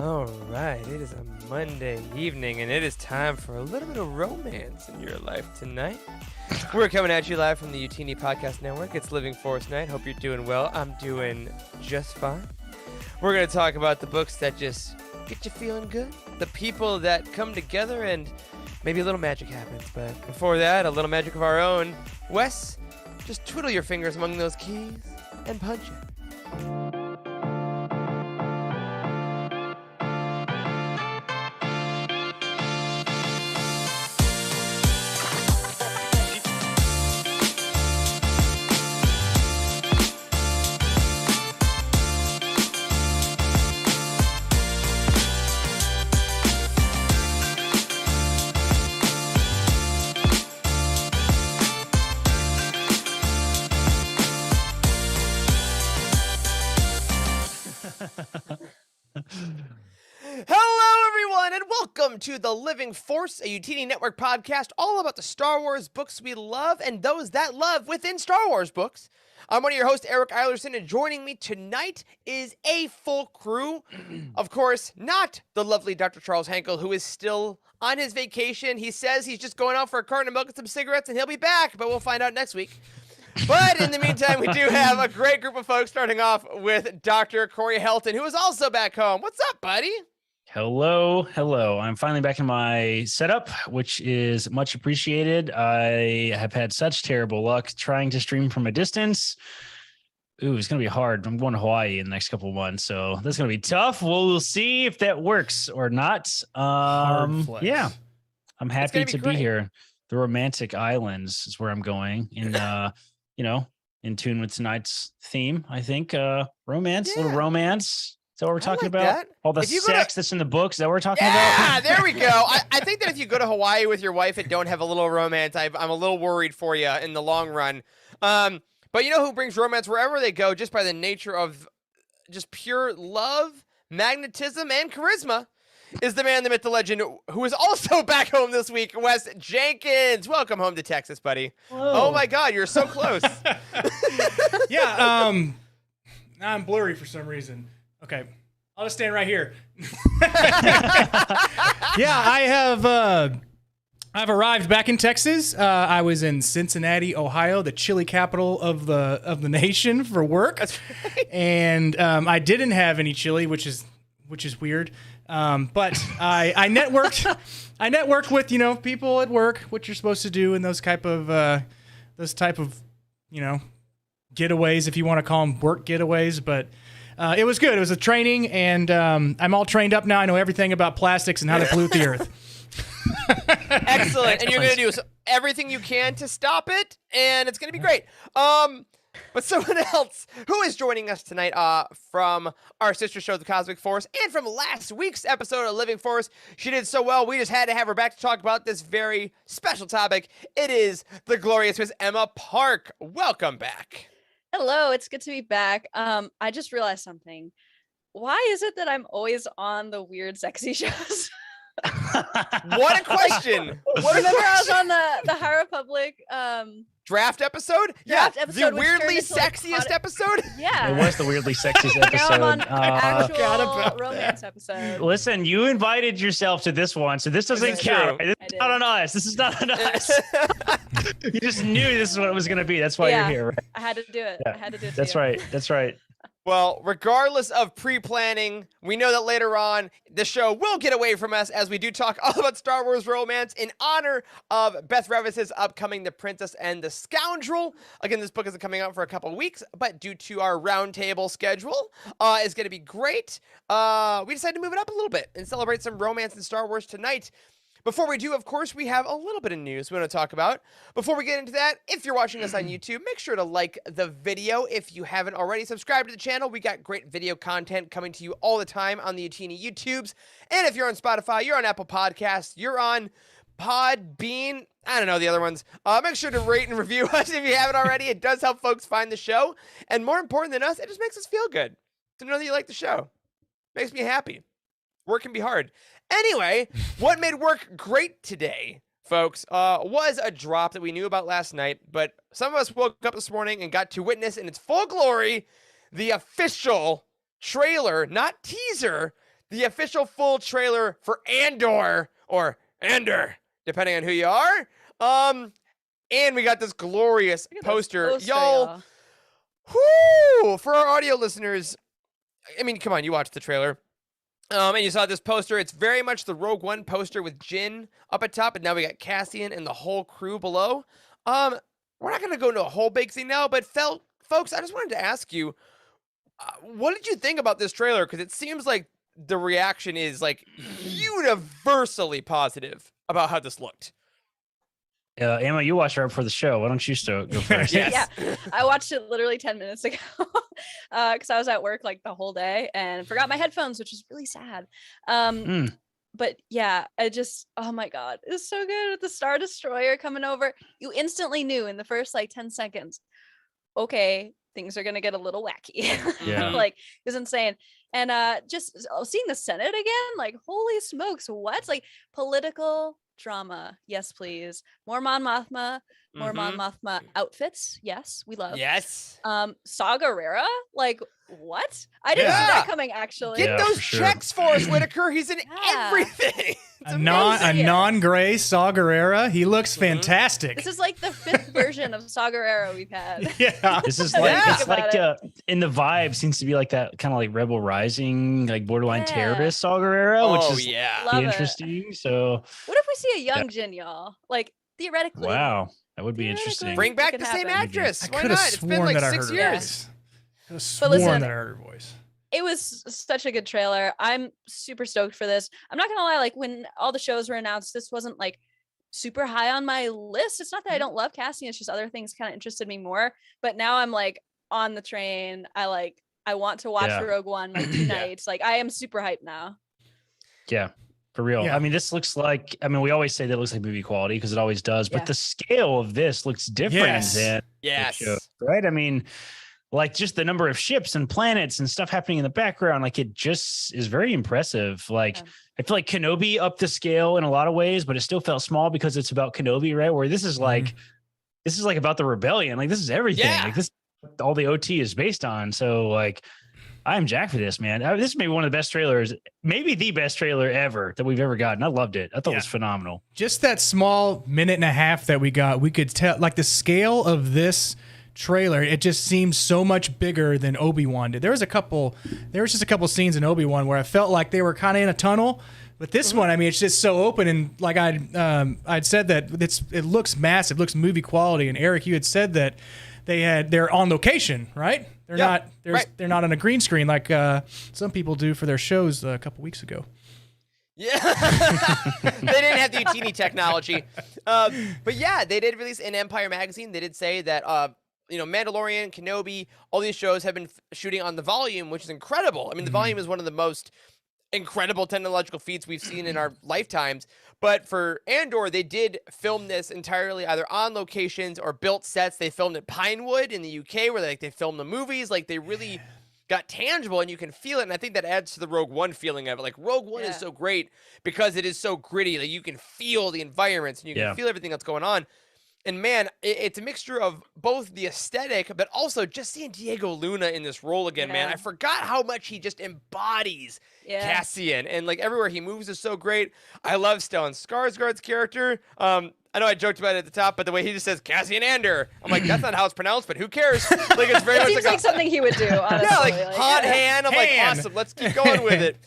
All right, it is a Monday evening, and it is time for a little bit of romance in your life tonight. We're coming at you live from the Utini Podcast Network. It's Living Force Night. Hope you're doing well. I'm doing just fine. We're going to talk about the books that just get you feeling good, the people that come together, and maybe a little magic happens. But before that, a little magic of our own. Wes, just twiddle your fingers among those keys and punch it. Hello, everyone, and welcome to the Living Force, a Utini Network podcast all about the Star Wars books we love and those that love within Star Wars books. I'm one of your hosts, Eric Eilerson, and joining me tonight is a full crew. Of course, not the lovely Dr. Charles Henkel, who is still on his vacation. He says he's just going out for a carton of milk and some cigarettes, and he'll be back, but we'll find out next week. But in the meantime, we do have a great group of folks, starting off with Dr. Corey Helton, who is also back home. What's up, buddy? Hello. I'm finally back in my setup, which is much appreciated. I have had such terrible luck trying to stream from a distance. Ooh, it's going to be hard. I'm going to Hawaii in the next couple of months, so that's going to be tough. We'll see if that works or not. Yeah, I'm happy to be here. The romantic islands is where I'm going in, in tune with tonight's theme, I think. Romance, little romance. Is that what we're talking about? That. All the sex that's in the books. Is that what we're talking about? Yeah, there we go. I think that if you go to Hawaii with your wife and don't have a little romance, I'm a little worried for you in the long run. But you know who brings romance wherever they go just by the nature of just pure love, magnetism, and charisma is the man, the myth, the legend, who is also back home this week, Wes Jenkins. Welcome home to Texas, buddy. Hello. Oh, my God, you're so close. Yeah, I'm blurry for some reason. Okay, I'll just stand right here. Yeah, I've arrived back in Texas. I was in Cincinnati, Ohio, the chili capital of the nation, for work. That's right. And I didn't have any chili, which is weird. But I networked. I networked with people at work, what you're supposed to do in those type of getaways, if you want to call them work getaways. But it was good. It was a training, and I'm all trained up now. I know everything about plastics and how they pollute the earth. Excellent. And you're going to do everything you can to stop it, and it's going to be great. But someone else who is joining us tonight from our sister show, The Cosmic Force, and from last week's episode of Living Force, she did so well, we just had to have her back to talk about this very special topic. It is the glorious Miss Emma Park. Welcome back. Hello, it's good to be back. I just realized something. Why is it that I'm always on the weird, sexy shows? What a question! Remember I was on the High Republic Draft episode? Draft episode, the which weirdly turned into, like, sexiest episode? Yeah. It was the weirdly sexiest episode. Now I'm on forgot actual about romance episode. Listen, you invited yourself to this one, so this doesn't This is count. true. This I is did. not on us. This is not on us. You just knew this is what it was going to be. That's why Yeah. you're here, right? I had to do it. Yeah. I had to do it. That's to you. right. That's right. Well, regardless of pre-planning, we know that later on the show will get away from us as we do talk all about Star Wars romance in honor of Beth Revis's upcoming The Princess and the Scoundrel. Again, this book isn't coming out for a couple of weeks, but due to our roundtable schedule, it's going to be great. We decided to move it up a little bit and celebrate some romance in Star Wars tonight. Before we do, of course, we have a little bit of news we want to talk about. Before we get into that, if you're watching us on YouTube, make sure to like the video if you haven't already. Subscribe to the channel. We got great video content coming to you all the time on the Utini YouTubes. And if you're on Spotify, you're on Apple Podcasts, you're on Podbean, I don't know the other ones. Make sure to rate and review us if you haven't already. It does help folks find the show. And more important than us, it just makes us feel good to know that you like the show. Makes me happy. Work can be hard. Anyway, what made work great today, folks, was a drop that we knew about last night, but some of us woke up this morning and got to witness in its full glory the official trailer, not teaser, the official full trailer for Andor, or Andor, depending on who you are. And we got this glorious Look at this poster. poster, Y'all, whoo! For our audio listeners, I mean, come on, you watched the trailer. And you saw this poster. It's very much the Rogue One poster with Jyn up at top, and now we got Cassian and the whole crew below. We're not going to go into a whole big thing now, but folks, I just wanted to ask you, what did you think about this trailer? Because it seems like the reaction is like universally positive about how this looked. Emma, you watched right before the show. Why don't you go first? Yes. Yeah, I watched it literally 10 minutes ago because I was at work like the whole day and forgot my headphones, which is really sad. But yeah, oh my God, it's so good with the Star Destroyer coming over. You instantly knew in the first like 10 seconds, okay, things are gonna get a little wacky. Yeah. Like, it was insane. And just seeing the Senate again, like, holy smokes, what? Like, political drama, yes please. More Mon Mothma, more Mon Mothma outfits, yes, we love. Yes. Saw Gerrera, like, what? I didn't see that coming, actually. Get those for sure. checks for us, Whitaker. He's in everything. It's A amazing. non-gray Saw Gerrera. He looks fantastic. This is like the 5th version of Saw Gerrera we've had. Yeah. This is Yeah. like Think it's about like in the vibe seems to be like that kind of like Rebel Rising, like borderline terrorist Saw Gerrera, which is yeah. Love it. interesting. So What if we see a young Jyn, y'all? Like, theoretically. wow, that would be Theoretically. interesting. Bring back It the could same happen. actress. I Why could have not? It's been sworn like that I 6 heard her years. voice. I could have But listen, sworn that I heard her voice. It was such a good trailer. I'm super stoked for this. I'm not gonna lie, like when all the shows were announced, this wasn't like super high on my list. It's not that I don't love casting, it's just other things kind of interested me more. But now I'm like on the train. I want to watch Yeah. Rogue One like tonight. Like, I am super hyped now. Yeah, for real. Yeah. I mean, this looks like, I mean, we always say that it looks like movie quality because it always does, Yeah. but the scale of this looks different Yes. than Yes. the show, right? I mean, like just the number of ships and planets and stuff happening in the background, like it just is very impressive. Like Yeah. I feel like Kenobi upped the scale in a lot of ways, but it still felt small because it's about Kenobi, right? Where this is like, this is like about the rebellion. Like this is everything. Yeah. Like this, all the OT is based on. So like, I'm jacked for this, man. This is maybe one of the best trailers, maybe the best trailer ever that we've ever gotten. I loved it. I thought it was phenomenal. Just that small minute and a half that we got, we could tell like the scale of this trailer. It just seems so much bigger than Obi-Wan did. There was just a couple scenes in Obi-Wan where I felt like they were kind of in a tunnel. But this one, I mean, it's just so open, and like I'd said that it looks massive, looks movie quality. And Eric, you had said that they're on location, right? They're not on a green screen like some people do for their shows a couple weeks ago. Yeah. They didn't have the Utini technology. But yeah, they did release in Empire Magazine. They did say that, Mandalorian, Kenobi, all these shows have been shooting on the volume, which is incredible. I mean, the volume is one of the most incredible technological feats we've seen in our lifetimes. But for Andor, they did film this entirely either on locations or built sets. They filmed at Pinewood in the UK where they filmed the movies. Like they really got tangible and you can feel it. And I think that adds to the Rogue One feeling of it. Like Rogue One is so great because it is so gritty. Like you can feel the environments and you can feel everything that's going on. And man, it's a mixture of both the aesthetic, but also just seeing Diego Luna in this role again, man. I forgot how much he just embodies Cassian. And like everywhere he moves is so great. I love Stellan Skarsgård's character. I know I joked about it at the top, but the way he just says Cassian Andor, I'm like, that's not how it's pronounced, but who cares? Like it's very It much seems like something he would do, honestly. yeah, like hot hand. I'm like, Hand. awesome. Let's keep going with it.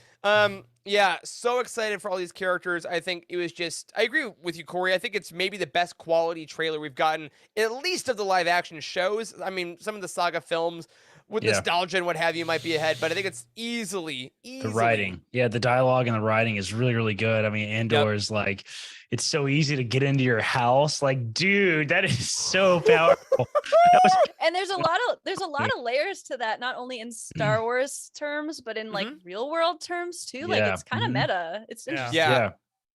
Yeah, so excited for all these characters. I think it was just, I agree with you, Corey. I think it's maybe the best quality trailer we've gotten, at least of the live action shows. I mean, some of the saga films with nostalgia and what have you might be ahead, but I think it's easily. The writing. Yeah, the dialogue and the writing is really, really good. I mean, Andor is like, it's so easy to get into your house. Like, dude, that is so powerful. And there's a lot of layers to that, not only in Star Wars terms, but in like real world terms too. Like it's kind of meta. It's interesting. Yeah,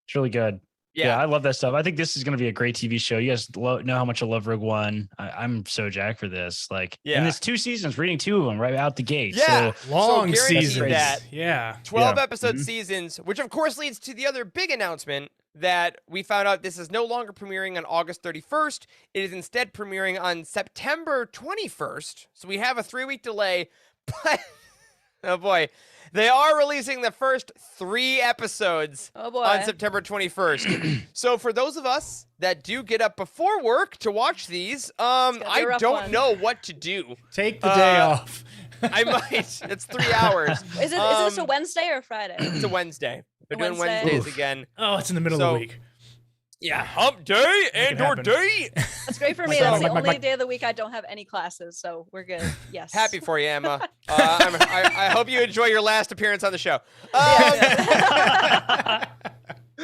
it's really good. Yeah, I love that stuff. I think this is going to be a great TV show. You guys know how much I love Rogue One. I'm so jacked for this. Like, and it's 2 seasons, reading 2 of them right out the gate. Yeah, So, Long guaranteed seasons. that. Yeah. 12 episode seasons, which of course leads to the other big announcement that we found out this is no longer premiering on August 31st. It is instead premiering on September 21st. So we have a 3-week delay, but Oh boy. They are releasing the first 3 episodes Oh boy. on September 21st. So for those of us that do get up before work to watch these, gonna be a I rough don't one. know what to do. Take the day off. I might. It's 3 hours. Is this a Wednesday or a Friday? It's a Wednesday. They're doing Wednesday. Wednesdays Oof. again. Oh, it's in the middle of So- the week. Yeah, hump day, Make it Andor happen. day. That's great for Like me. that, That's the like- only like- day of the week I don't have any classes, so we're good. Yes. Happy for you, Emma. I hope you enjoy your last appearance on the show.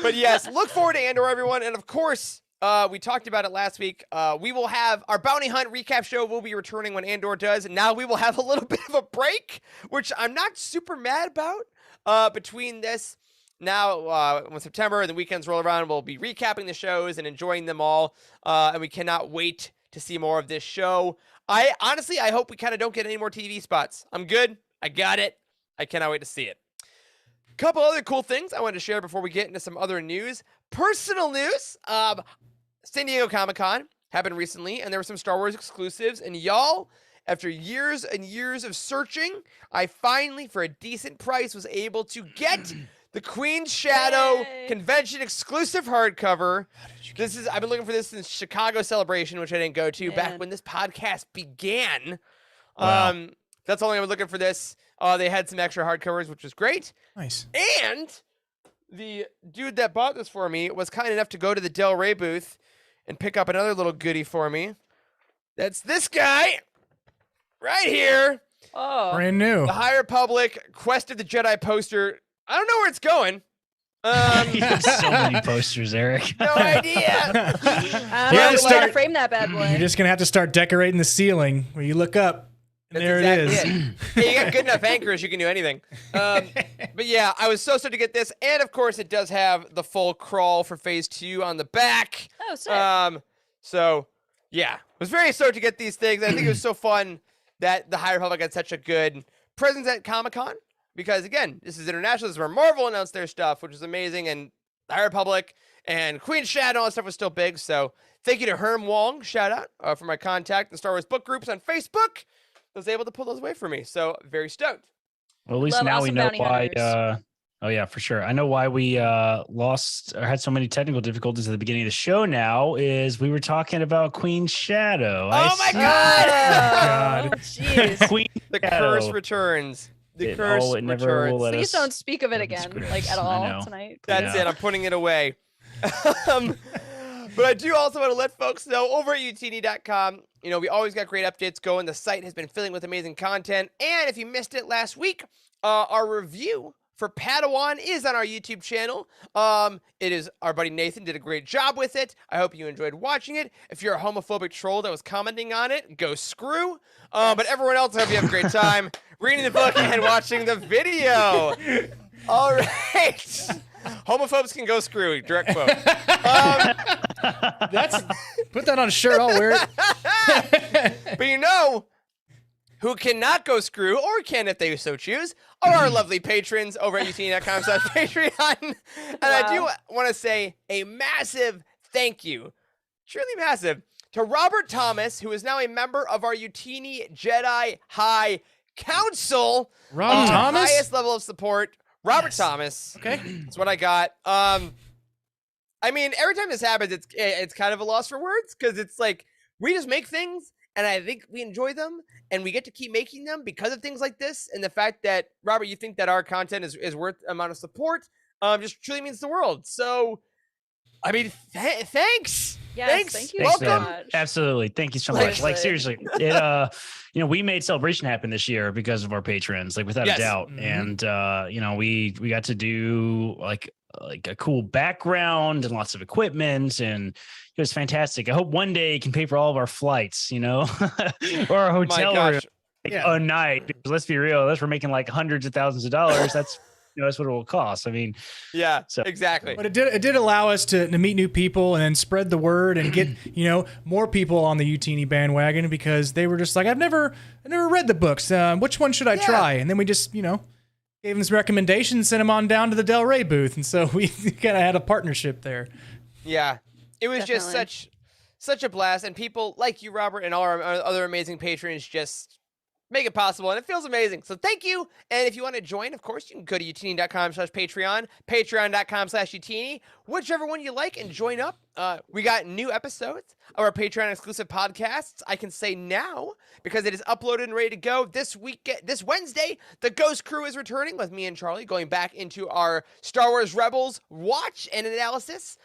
But yes, look forward to Andor, everyone. And of course, we talked about it last week. We will have our Bounty Hunt recap show will be returning when Andor does. And now we will have a little bit of a break, which I'm not super mad about between this. Now, when September and the weekends roll around, we'll be recapping the shows and enjoying them all. And we cannot wait to see more of this show. I hope we kind of don't get any more TV spots. I'm good. I got it. I cannot wait to see it. Couple other cool things I wanted to share before we get into some other news. Personal news. San Diego Comic-Con happened recently, and there were some Star Wars exclusives. And y'all, after years and years of searching, I finally, for a decent price, was able to get the Queen's Shadow Yay. convention exclusive hardcover. I've been looking for this since Chicago Celebration, which I didn't go to back Man. when this podcast began. Wow. That's all I was looking for this. They had some extra hardcovers, which was great. Nice. And the dude that bought this for me was kind enough to go to the Del Rey booth and pick up another little goodie for me. That's this guy right here. Oh. Brand new. The High Republic Quest of the Jedi poster. I don't know where it's going. You have so many posters, Eric. No idea. I don't You know. gotta Where to start- frame that bad boy. You're just gonna have to start decorating the ceiling where you look up, and That's there exactly it is. Hey, you got good enough anchors, you can do anything. But yeah, I was so stoked to get this, and of course, it does have the full crawl for Phase 2 on the back. Oh, sick. So yeah, was very stoked to get these things. I think it was so fun that the High Republic had such a good presence at Comic-Con because again, this is international. This is where Marvel announced their stuff, which is amazing, and the High Republic and Queen Shadow and all that stuff was still big. So thank you to Herm Wong, shout out for my contact in Star Wars book groups on Facebook. Was able to pull those away for me. So very stoked. Well, at least Love now we awesome know bounty why. hunters. Oh yeah, for sure. I know why we lost or had so many technical difficulties at the beginning of the show. Now is we were talking about Queen Shadow. Oh my Oh, God! jeez. Queen The Shadow. curse returns. The It- curse oh, it never returns. will let Please us- don't speak of it again, scripts. like at I all know. tonight. That's Yeah. it. I'm putting it away. But I do also want to let folks know over at utini.com, we always got great updates going. The site has been filling with amazing content. And if you missed it last week, our review for Padawan is on our YouTube channel. It is our buddy Nathan did a great job with it. I hope you enjoyed watching it. If you're a homophobic troll that was commenting on it, go screw. But everyone else, I hope you have a great time reading the book and watching the video. All right. Homophobes can go screw. Direct quote. Put that on a shirt. I'll wear it. But who cannot go screw, or can if they so choose, are our lovely patrons over at utini.com/Patreon. And I do want to say a massive thank you, truly massive, to Robert Thomas, who is now a member of our Utini Jedi High Council. Rob Thomas? Highest level of support. Robert Thomas. Okay. That's what I got. I mean, every time this happens, it's kind of a loss for words because it's like we just make things, and I think we enjoy them, and we get to keep making them because of things like this, and the fact that Robert, you think that our content is worth the amount of support, just truly means the world. So, I mean, thanks. Yes, Thanks. thank you Thanks, so Welcome. man. much. Absolutely. Thank you so much. Like Seriously. seriously, it we made Celebration happen this year because of our patrons, like without Yes. a doubt. Mhm. And we got to do like a cool background and lots of equipment, and it was fantastic. I hope one day it can pay for all of our flights, or our My hotel room gosh. Yeah. a night. Because let's be real, unless we're making like hundreds of thousands of dollars, that's that's what it will cost. I mean, Yeah, So- exactly. But it did allow us to meet new people and then spread the word and get more people on the Utini bandwagon because they were just like, I've never read the books. Which one should I Yeah. try? And then we just gave them some recommendations, sent them on down to the Del Rey booth, and so we kind of had a partnership there. Yeah, it was just Definitely. such a blast, and people like you, Robert, and all our other amazing patrons just make it possible, and it feels amazing. So thank you. And if you want to join, of course, you can go to utini.com/Patreon, patreon.com/utini, whichever one you like, and join up. We got new episodes of our Patreon exclusive podcasts. I can say now because it is uploaded and ready to go. This Wednesday, the Ghost Crew is returning with me and Charlie, going back into our Star Wars Rebels watch and analysis.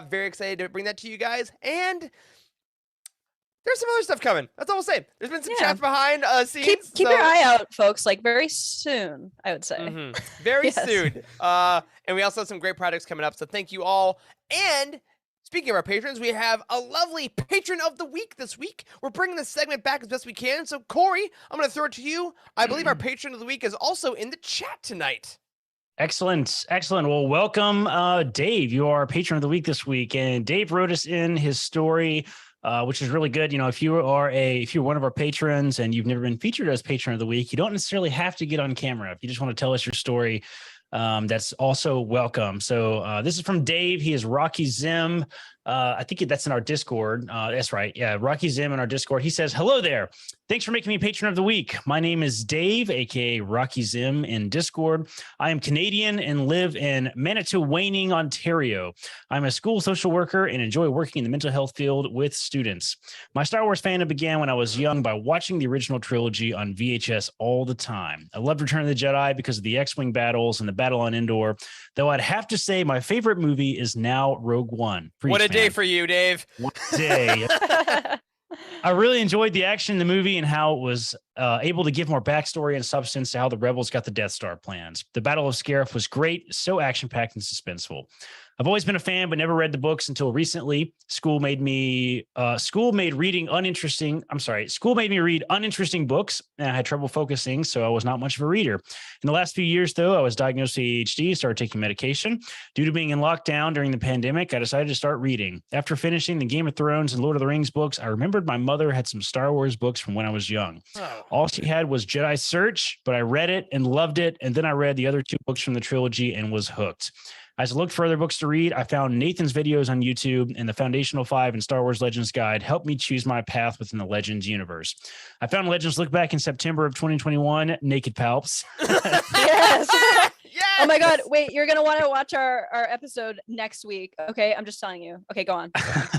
Very excited to bring that to you guys. And there's some other stuff coming. That's all we'll say. There's been some chats behind scenes. Keep your eye out, folks. Like very soon, I would say. Very soon. And we also have some great projects coming up. So thank you all. And speaking of our patrons, we have a lovely Patron of the Week this week. We're bringing this segment back as best we can. So Corey, I'm going to throw it to you. I believe our Patron of the Week is also in the chat tonight. Excellent. Well, welcome, Dave. You are our Patron of the Week this week. And Dave wrote us in his story, which is really good. You know, if you're one of our patrons and you've never been featured as Patron of the Week, you don't necessarily have to get on camera. If you just want to tell us your story, that's also welcome. So this is from Dave. He is Rocky Zim. I think that's in our Discord. That's right. Yeah, Rocky Zim in our Discord. He says, "Hello there. Thanks for making me Patron of the Week. My name is Dave, aka Rocky Zim in Discord. I am Canadian and live in Manitowaning, Ontario. I'm a school social worker and enjoy working in the mental health field with students. My Star Wars fandom began when I was young by watching the original trilogy on VHS all the time. I loved Return of the Jedi because of the X-Wing battles and the battle on Endor, though I'd have to say my favorite movie is now Rogue One. What a day for you, Dave. What a day." I really enjoyed the action in the movie and how it was able to give more backstory and substance to how the rebels got the Death Star plans. The Battle of Scarif was great, so action-packed and suspenseful. I've always been a fan, but never read the books until recently. School made me read uninteresting books, and I had trouble focusing, so I was not much of a reader. In the last few years, though, I was diagnosed with ADHD, started taking medication. Due to being in lockdown during the pandemic, I decided to start reading. After finishing the Game of Thrones and Lord of the Rings books, I remembered my mother had some Star Wars books from when I was young. Oh. All she had was Jedi Search, but I read it and loved it, and then I read the other two books from the trilogy and was hooked. As I looked for other books to read, I found Nathan's videos on YouTube, and the Foundational 5 and Star Wars Legends Guide helped me choose my path within the Legends universe. I found Legends Look Back in September of 2021, Naked Palps. Yes. Yes! Oh my God. Wait, you're going to want to watch our episode next week. Okay. I'm just telling you. Okay, go on.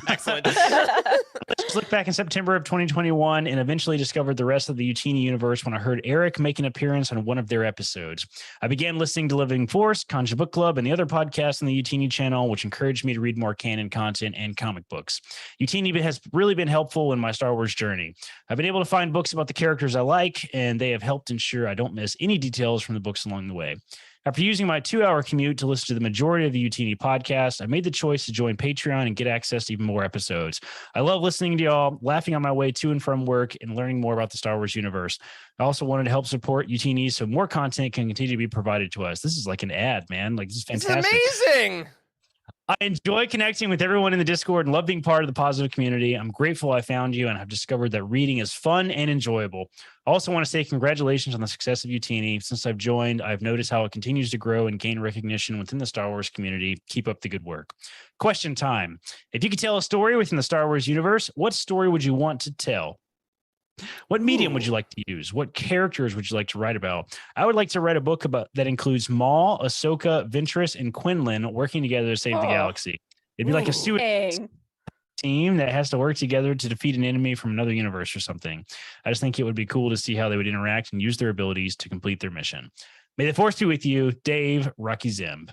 Excellent. Let's look back in September of 2021 and eventually discovered the rest of the Utini universe when I heard Eric make an appearance on one of their episodes. I began listening to Living Force, Conja Book Club, and the other podcasts on the Utini channel, which encouraged me to read more canon content and comic books. Utini has really been helpful in my Star Wars journey. I've been able to find books about the characters I like, and they have helped ensure I don't miss any details from the books along the way. After using my 2-hour commute to listen to the majority of the Utini podcast, I made the choice to join Patreon and get access to even more episodes. I love listening to y'all, laughing on my way to and from work, and learning more about the Star Wars universe. I also wanted to help support Utini so more content can continue to be provided to us. This is like an ad, man. Like, this is fantastic. This is amazing. I enjoy connecting with everyone in the Discord and love being part of the positive community. I'm grateful I found you and have discovered that reading is fun and enjoyable. I also want to say congratulations on the success of Utini. Since I've joined, I've noticed how it continues to grow and gain recognition within the Star Wars community. Keep up the good work. Question time. If you could tell a story within the Star Wars universe, what story would you want to tell? What medium would you like to use? What characters would you like to write about? I would like to write a book about that includes Maul, Ahsoka, Ventress, and Quinlan working together to save the galaxy. It'd be like a suicide team that has to work together to defeat an enemy from another universe or something. I just think it would be cool to see how they would interact and use their abilities to complete their mission. May the Force be with you, Dave Rocky Zimb.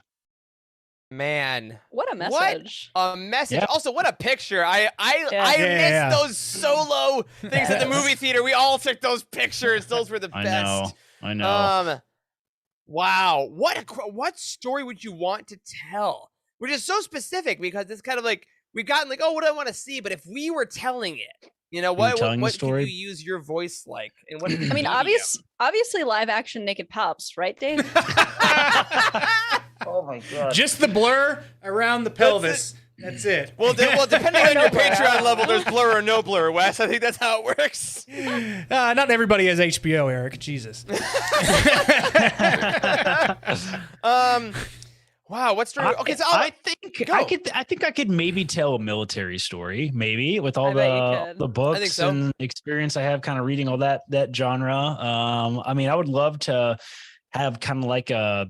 Man, what a message! What a message! Yeah. Also, what a picture! I missed those solo things at the movie theater. We all took those pictures. Those were the best. I know. Wow. What story would you want to tell? Which is so specific because it's kind of like we've gotten like, oh, what do I want to see? But if we were telling it, you know, what can you use your voice like? And what? I mean, obviously, live action naked palps, right, Dave? Oh my god! Just the blur around the pelvis. That's it. Well, depending on your Patreon level, there's blur or no blur, Wes. I think that's how it works. Not everybody has HBO, Eric. Jesus. Wow, what story? Okay, so I think go. I think I could maybe tell a military story, maybe with all I bet you the could. books so. and experience I have kind of reading all that genre. I mean, I would love to have kind of like a,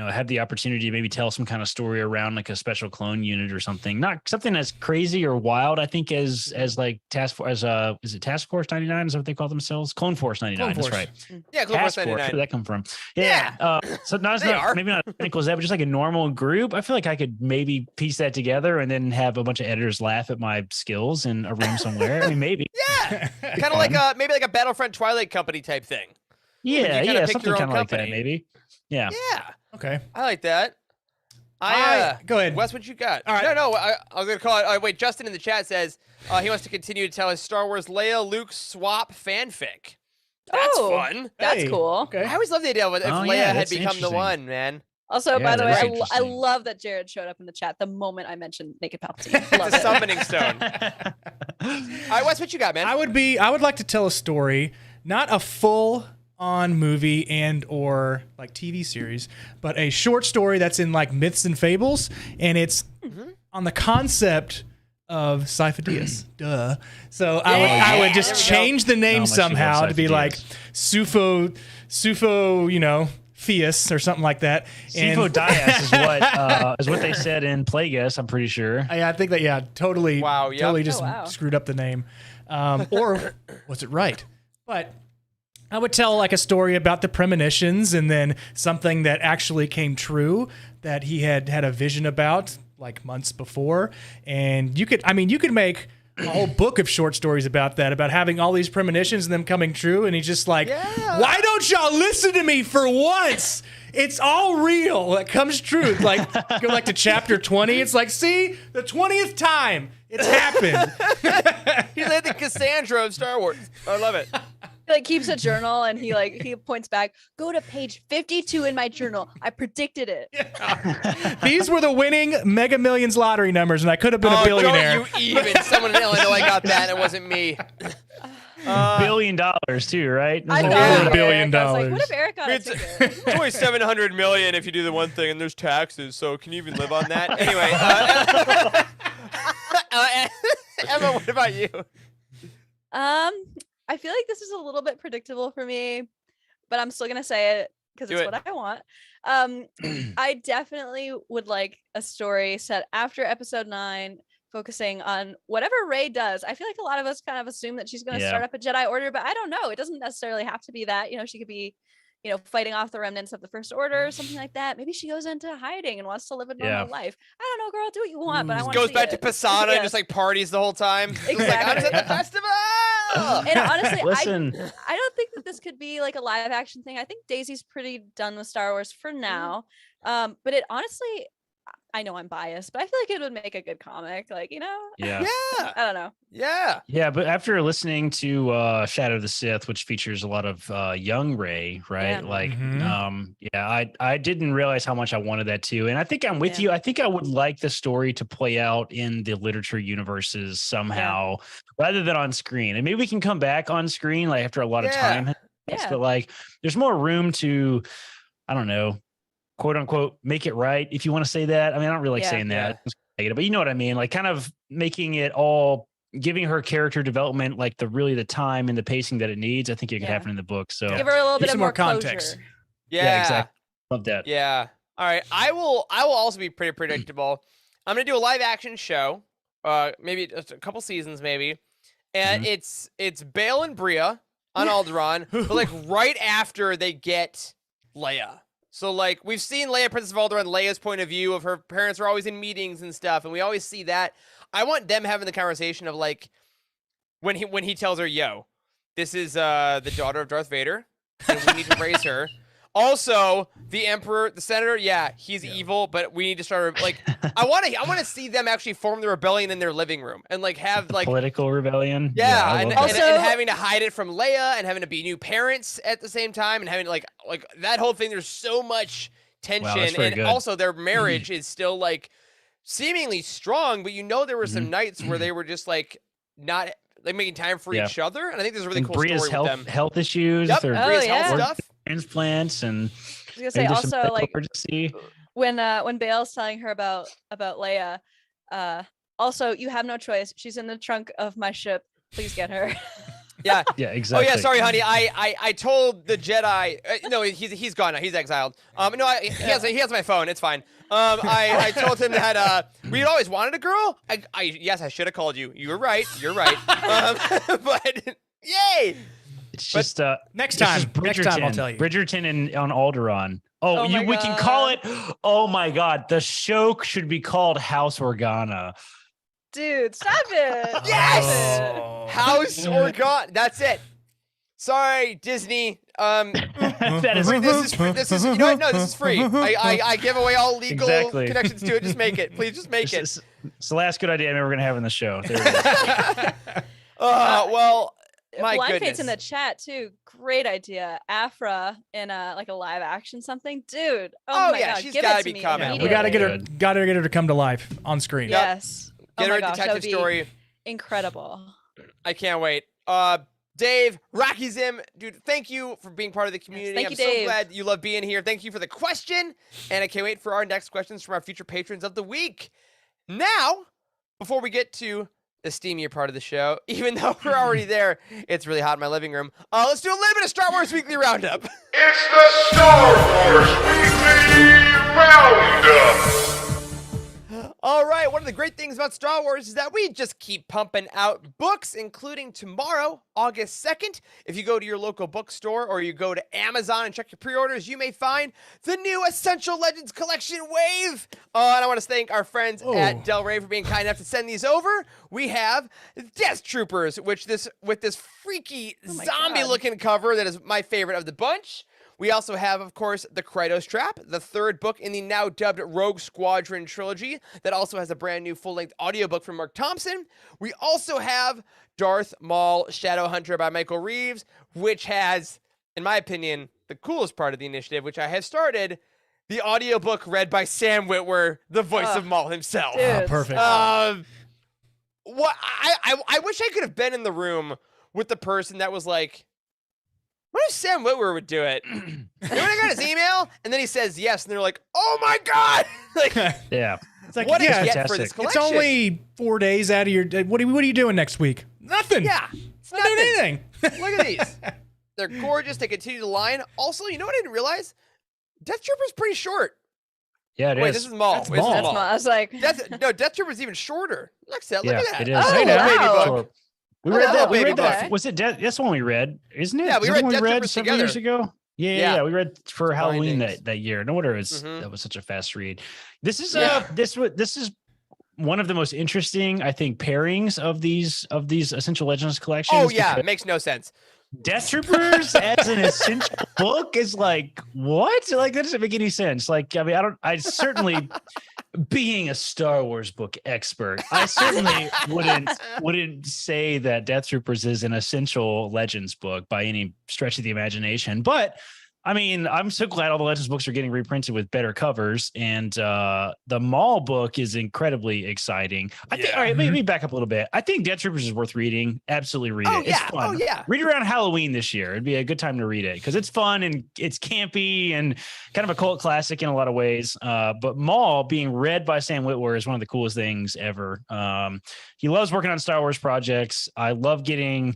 have the opportunity to maybe tell some kind of story around like a special clone unit or something. Not something that's crazy or wild. I think as like is it Task Force 99? Is that what they call themselves? Clone Force 99. Clone That's Force. right. Yeah, Clone Force Task Force. Where 99. did that come from? Yeah. So maybe not as technical as that, but just like a normal group. I feel like I could maybe piece that together and then have a bunch of editors laugh at my skills in a room somewhere. I mean, maybe. Yeah, kind of like maybe like a Battlefront Twilight Company type thing. Yeah, you kinda pick something your own kind of like that, company. maybe. Yeah. Yeah, Okay. I like that. Go ahead. Wes, what you got? All right. No, I was gonna call it. Wait, Justin in the chat says he wants to continue to tell his Star Wars Leia Luke swap fanfic. That's fun. That's Hey, cool. Okay. I always love the idea of if Oh, Leia yeah, had that's become the interesting. one, man. Also, Yeah, by the way, that's I interesting. love that Jared showed up in the chat the moment I mentioned Naked Palpatine. Love It's a it. summoning stone. All right, Wes, what you got, man? I would like to tell a story, not a full on movie and or like TV series, but a short story that's in like myths and fables, and it's on the concept of Sifo-Dyas. Duh. So I would There just we go. change the name How much you love somehow to be Sifo-Dyas. like Sufo, Theus or something like that. Sifo Dyas is what they said in Plagueis, I'm pretty sure. I think that totally, Wow, yep. totally Oh, just wow. screwed up the name, or was it right? But I would tell like a story about the premonitions and then something that actually came true that he had a vision about like months before, and you could make a whole book of short stories about that, about having all these premonitions and them coming true, and he's just like, Yeah. why don't y'all listen to me for once? It's all real. It comes true. Like go like to chapter 20. It's like, see, the 20th time it's happened. He's like the Cassandra of Star Wars. I love it. He like keeps a journal and he points back. Go to page 52 in my journal. I predicted it. These were the winning Mega Millions lottery numbers, and I could have been a billionaire. Don't you even. Someone in Illinois got that, and it wasn't me. $1 billion too, right? I There's thought a $1 of billion. Eric. I was like, what if Eric got a It's, ticket? it's only 700 million if you do the one thing, and there's taxes. So can you even live on that? Anyway, Emma, what about you? I feel like this is a little bit predictable for me, but I'm still gonna say it because Do it's it. what I want. I definitely would like a story set after episode 9, focusing on whatever Rey does. I feel like a lot of us kind of assume that she's gonna Yeah. start up a Jedi Order, but I don't know. It doesn't necessarily have to be that. She could be, fighting off the remnants of the First Order or something like that. Maybe she goes into hiding and wants to live a normal life. I don't know, girl. Do what you want, but I want to Goes back to Posada and just like parties the whole time. Just like, I was at the festival. And honestly, Listen, I don't think that this could be like a live action thing. I think Daisy's pretty done with Star Wars for now. But it honestly, I know I'm biased, but I feel like it would make a good comic. Like, yeah. Yeah, I don't know. yeah. Yeah, but after listening to Shadow of the Sith, which features a lot of young Rey, right? Yeah. Like, Mhm. I didn't realize how much I wanted that too. And I think I'm with Yeah. you. I think I would like the story to play out in the literature universes somehow rather than on screen. And maybe we can come back on screen like after a lot of Yeah. time has passed, Yeah. but like there's more room to, I don't know, quote unquote, make it right. If you want to say that. I mean, I don't really like Yeah. saying that, but you know what I mean? Like kind of making it all, giving her character development, like the time and the pacing that it needs. I think it could Yeah. happen in the book. So Give her a little Give bit of some more more context. closure. Yeah, exactly. Love that. Yeah. All right. I will also be pretty predictable. I'm gonna do a live action show. Maybe just a couple seasons, maybe. And it's Bale and Bria on Alderaan, but like right after they get Leia. So like we've seen Leia, Princess of Alderaan, Leia's point of view of her parents are always in meetings and stuff, and we always see that. I want them having the conversation of like when he tells her, "Yo, this is the daughter of Darth Vader, and we need to raise her." Also, the Emperor, the Senator, he's evil, but we need to start like I want to see them actually form the rebellion in their living room and like have like Political rebellion. yeah, I and, love and, that. and having to hide it from Leia and having to be new parents at the same time and having like that whole thing. There's so much tension, that's very and good. also their marriage is still like seemingly strong, but there were some nights where they were just like not like making time for each other, and I think there's a really And cool Bria's story with them. health issues. Yep, Their Bria's Oh, yeah. health stuff. transplants and I was gonna say maybe there's some also like to see. when Bale's telling her about Leia, also you have no choice. She's in the trunk of my ship. Please get her. Yeah. Yeah, exactly. Oh yeah, sorry, honey. I told the Jedi. No, he's gone now. He's exiled. No, he has my phone. It's fine. I told him that we had always wanted a girl. Yes, I should have called you. You were right. You're right. But yay! It's But just Next this time. is Next time I'll tell you. Bridgerton and on Alderaan. Oh, Oh my we can call it. God. Oh my God, the show should be called House Organa. Dude, stop it. Yes! Stop it. Oh. House or God. That's it. Sorry, Disney. That is This is you know what? No, this is free. I give away all legal Exactly. connections to it. Just make it. Please just make it. it's the last good idea I'm ever gonna have in the show. There it is. Well, my Blind goodness. Fate's in the chat too. Great idea. Afra in like a live action something, dude. Oh, my yeah, God, she's give gotta it to be me coming. Yeah, we gotta get her, Good. gotta get her to come to life on screen. Yep. Yes. Get oh her my a gosh, that detective would be story. incredible. I can't wait. Dave, Rocky Zim, dude, thank you for being part of the community. thank I'm you, so Dave. glad you love being here. Thank you for the question. And I can't wait for our next questions from our future patrons of the week. Now, before we get to the steamier part of the show, even though we're already there, it's really hot in my living room. Let's do a little bit of Star Wars Weekly Roundup. It's the Star Wars Weekly Roundup. All right, one of the great things about Star Wars is that we just keep pumping out books, including tomorrow, August 2nd. If you go to your local bookstore or you go to Amazon and check your pre-orders, you may find the new Essential Legends Collection Wave. And I want to thank our friends at Del Rey for being kind enough to send these over. We have Death Troopers, with this freaky Oh my zombie-looking cover that is my favorite of the bunch. We also have, of course, The Krytos Trap, the third book in the now dubbed Rogue Squadron trilogy that also has a brand new full-length audiobook from Mark Thompson. We also have Darth Maul Shadowhunter by Michael Reeves, which has, in my opinion, the coolest part of the initiative, which I have started, the audiobook read by Sam Witwer, the voice of Maul himself. Dude. Oh, perfect. What I wish I could have been in the room with the person that was like, what if Sam Witwer would do it? And when I got his email, and then he says yes, and they're like, "Oh my god!" Like, Yeah. It's like, what yeah, a get for this fantastic. collection? it's only 4 days out of your. What are you doing next week? Nothing. yeah, it's Not doing nothing. anything. Look at these. They're gorgeous. They continue to line. Also, you know what I didn't realize? Death Trooper's pretty short. Yeah, it Wait, is. this is Maul. That's This is Maul. That's my, I was like, Death Trooper's even shorter. Look at that. Look Yeah, at that. it is. Oh, Hey, now. baby Wow. book. Sure. We Oh, read hello, that. We baby read that. book. Was it? That's the one we read, isn't it? Yeah, we Is that read the one Death we read Troopers 7 years together. ago. Yeah, Yeah. we read for Halloween Bindings. that year. No wonder Mhm. that was such a fast read. This is Yeah. this is one of the most interesting, I think, pairings of these Essential Legends collections. Oh yeah, because makes no sense. Death Troopers as an essential book is like what? Like that doesn't make any sense. Like I mean, I certainly being a Star Wars book expert, I certainly wouldn't say that Death Troopers is an essential Legends book by any stretch of the imagination. But I mean, I'm so glad all the Legends books are getting reprinted with better covers, and the Maul book is incredibly exciting. I think. Yeah. All right, let me back up a little bit. I think Death Troopers is worth reading. Absolutely read Oh it. It's yeah. fun. Oh yeah. Read it around Halloween this year. It'd be a good time to read it because it's fun and it's campy and kind of a cult classic in a lot of ways. But Maul being read by Sam Witwer is one of the coolest things ever. He loves working on Star Wars projects. I love getting,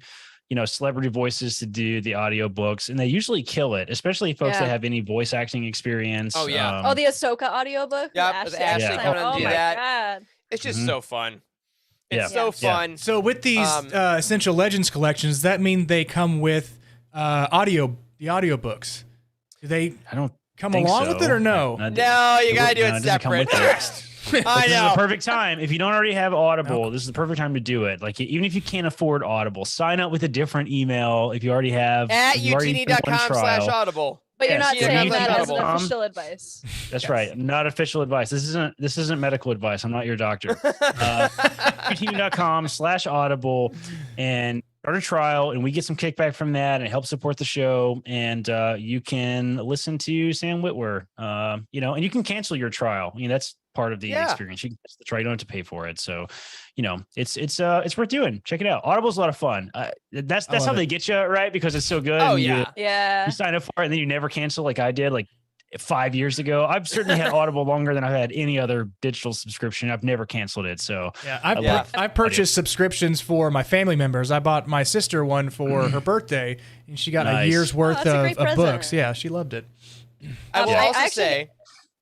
celebrity voices to do the audiobooks, and they usually kill it, especially folks that Yeah. have any voice acting experience. Oh, yeah. oh, the Ahsoka audiobook. Yep, with Ashley coming and oh do my that. god. It's just Mhm. so fun. It's Yeah. so Yeah. fun. So with these Essential Legends collections, does that mean they come with the audiobooks? Do they I don't come think along so. with it or no? No, you gotta do No, it doesn't come separate. with it. I This is know. the perfect time. If you don't already have Audible, this is the perfect time to do it. Like even if you can't afford Audible, sign up with a different email if you already have At if you already done one trial. utini.com/audible. But you're Yes, not yeah, saying that's that as an audible. official advice. That's right. Not official advice. This isn't medical advice. I'm not your doctor. youtube.com/audible and start a trial, and we get some kickback from that, and it helps support the show. And you can listen to Sam Witwer, and you can cancel your trial. That's part of the experience. You can cancel the trial. You don't have to pay for it. So, it's worth doing. Check it out. Audible's a lot of fun. That's how love they it. get you, right? Because it's so good. Oh and yeah. Yeah. you sign up for it, and then you never cancel like I did. Like 5 years ago. I've certainly had Audible longer than I've had any other digital subscription. I've never canceled it. So Yeah, love I've purchased subscriptions for my family members. I bought my sister one for her birthday, and she got a Nice. year's worth that's a great of books. present. Yeah, she loved it. I will I also actually- say,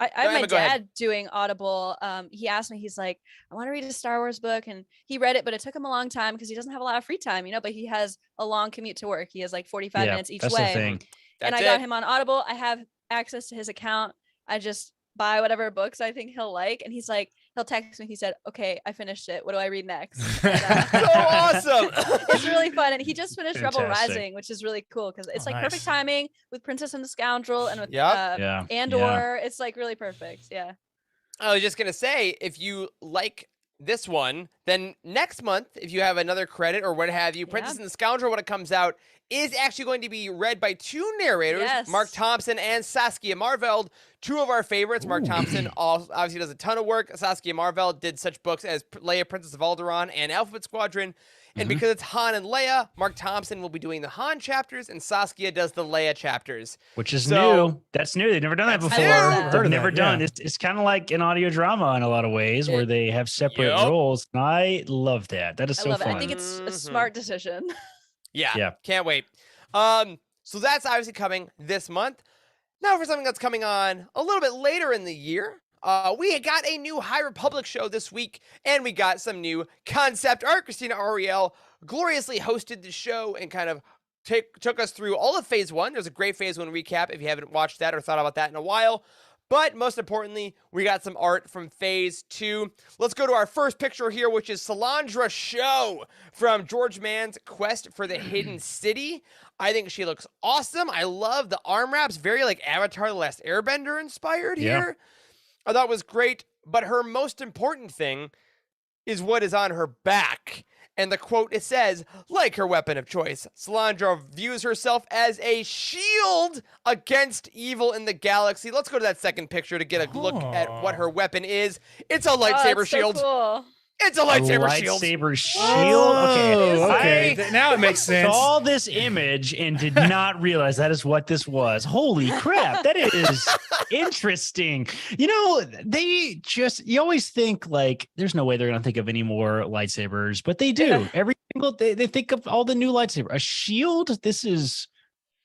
I have my Emma, go ahead. dad doing Audible. He asked me, he's like, I want to read a Star Wars book. And he read it, but it took him a long time because he doesn't have a lot of free time, but he has a long commute to work. He has like 45 Yeah, minutes each that's way. the thing. And I got him on Audible. I have access to his account. I just buy whatever books I think he'll like. And he's like, he'll text me. He said, okay, I finished it. What do I read next? And, So awesome. it's really fun. And he just finished Rebel Fantastic. Rising, which is really cool because it's like nice. perfect timing with Princess and the Scoundrel and with Yeah. Andor. It's like really perfect. Yeah. I was just going to say, if you like this one, then next month, if you have another credit or what have you, Princess and the Scoundrel, when it comes out, is actually going to be read by two narrators, Yes. Mark Thompson and Saskia Marveld, two of our favorites. Mark Thompson obviously does a ton of work. Saskia Marveld did such books as Leia, Princess of Alderaan, and Alphabet Squadron. And because it's Han and Leia, Mark Thompson will be doing the Han chapters, and Saskia does the Leia chapters. Which is So- new. That's new. They've never done that That's before. new. Heard They've of never that, done. yeah. It's kind of like an audio drama in a lot of ways where they have separate Yup. roles. And I love that. That is I so love fun. it. I think it's a smart decision. Yeah, can't wait. So that's obviously coming this month. Now for something that's coming on a little bit later in the year. We got a new High Republic show this week, and we got some new concept art. Christina Ariel gloriously hosted the show and kind of took us through all of Phase 1. There's a great Phase 1 recap if you haven't watched that or thought about that in a while. But most importantly, we got some art from Phase 2. Let's go to our first picture here, which is Salandra Show from George Mann's Quest for the Hidden City. I think she looks awesome. I love the arm wraps, very like Avatar The Last Airbender inspired here. I thought it was great, but her most important thing is what is on her back. And the quote, it says, like her weapon of choice, Salandra views herself as a shield against evil in the galaxy. Let's go to that second picture to get a look at what her weapon is. It's a lightsaber it's so shield. cool. It's a lightsaber shield. Lightsaber shield. Oh, okay. I Now it makes sense. saw this image and did not realize that is what this was. Holy crap. That is interesting. You always think like there's no way they're going to think of any more lightsabers, but they do. Every single they think of all the new lightsaber. A shield. This is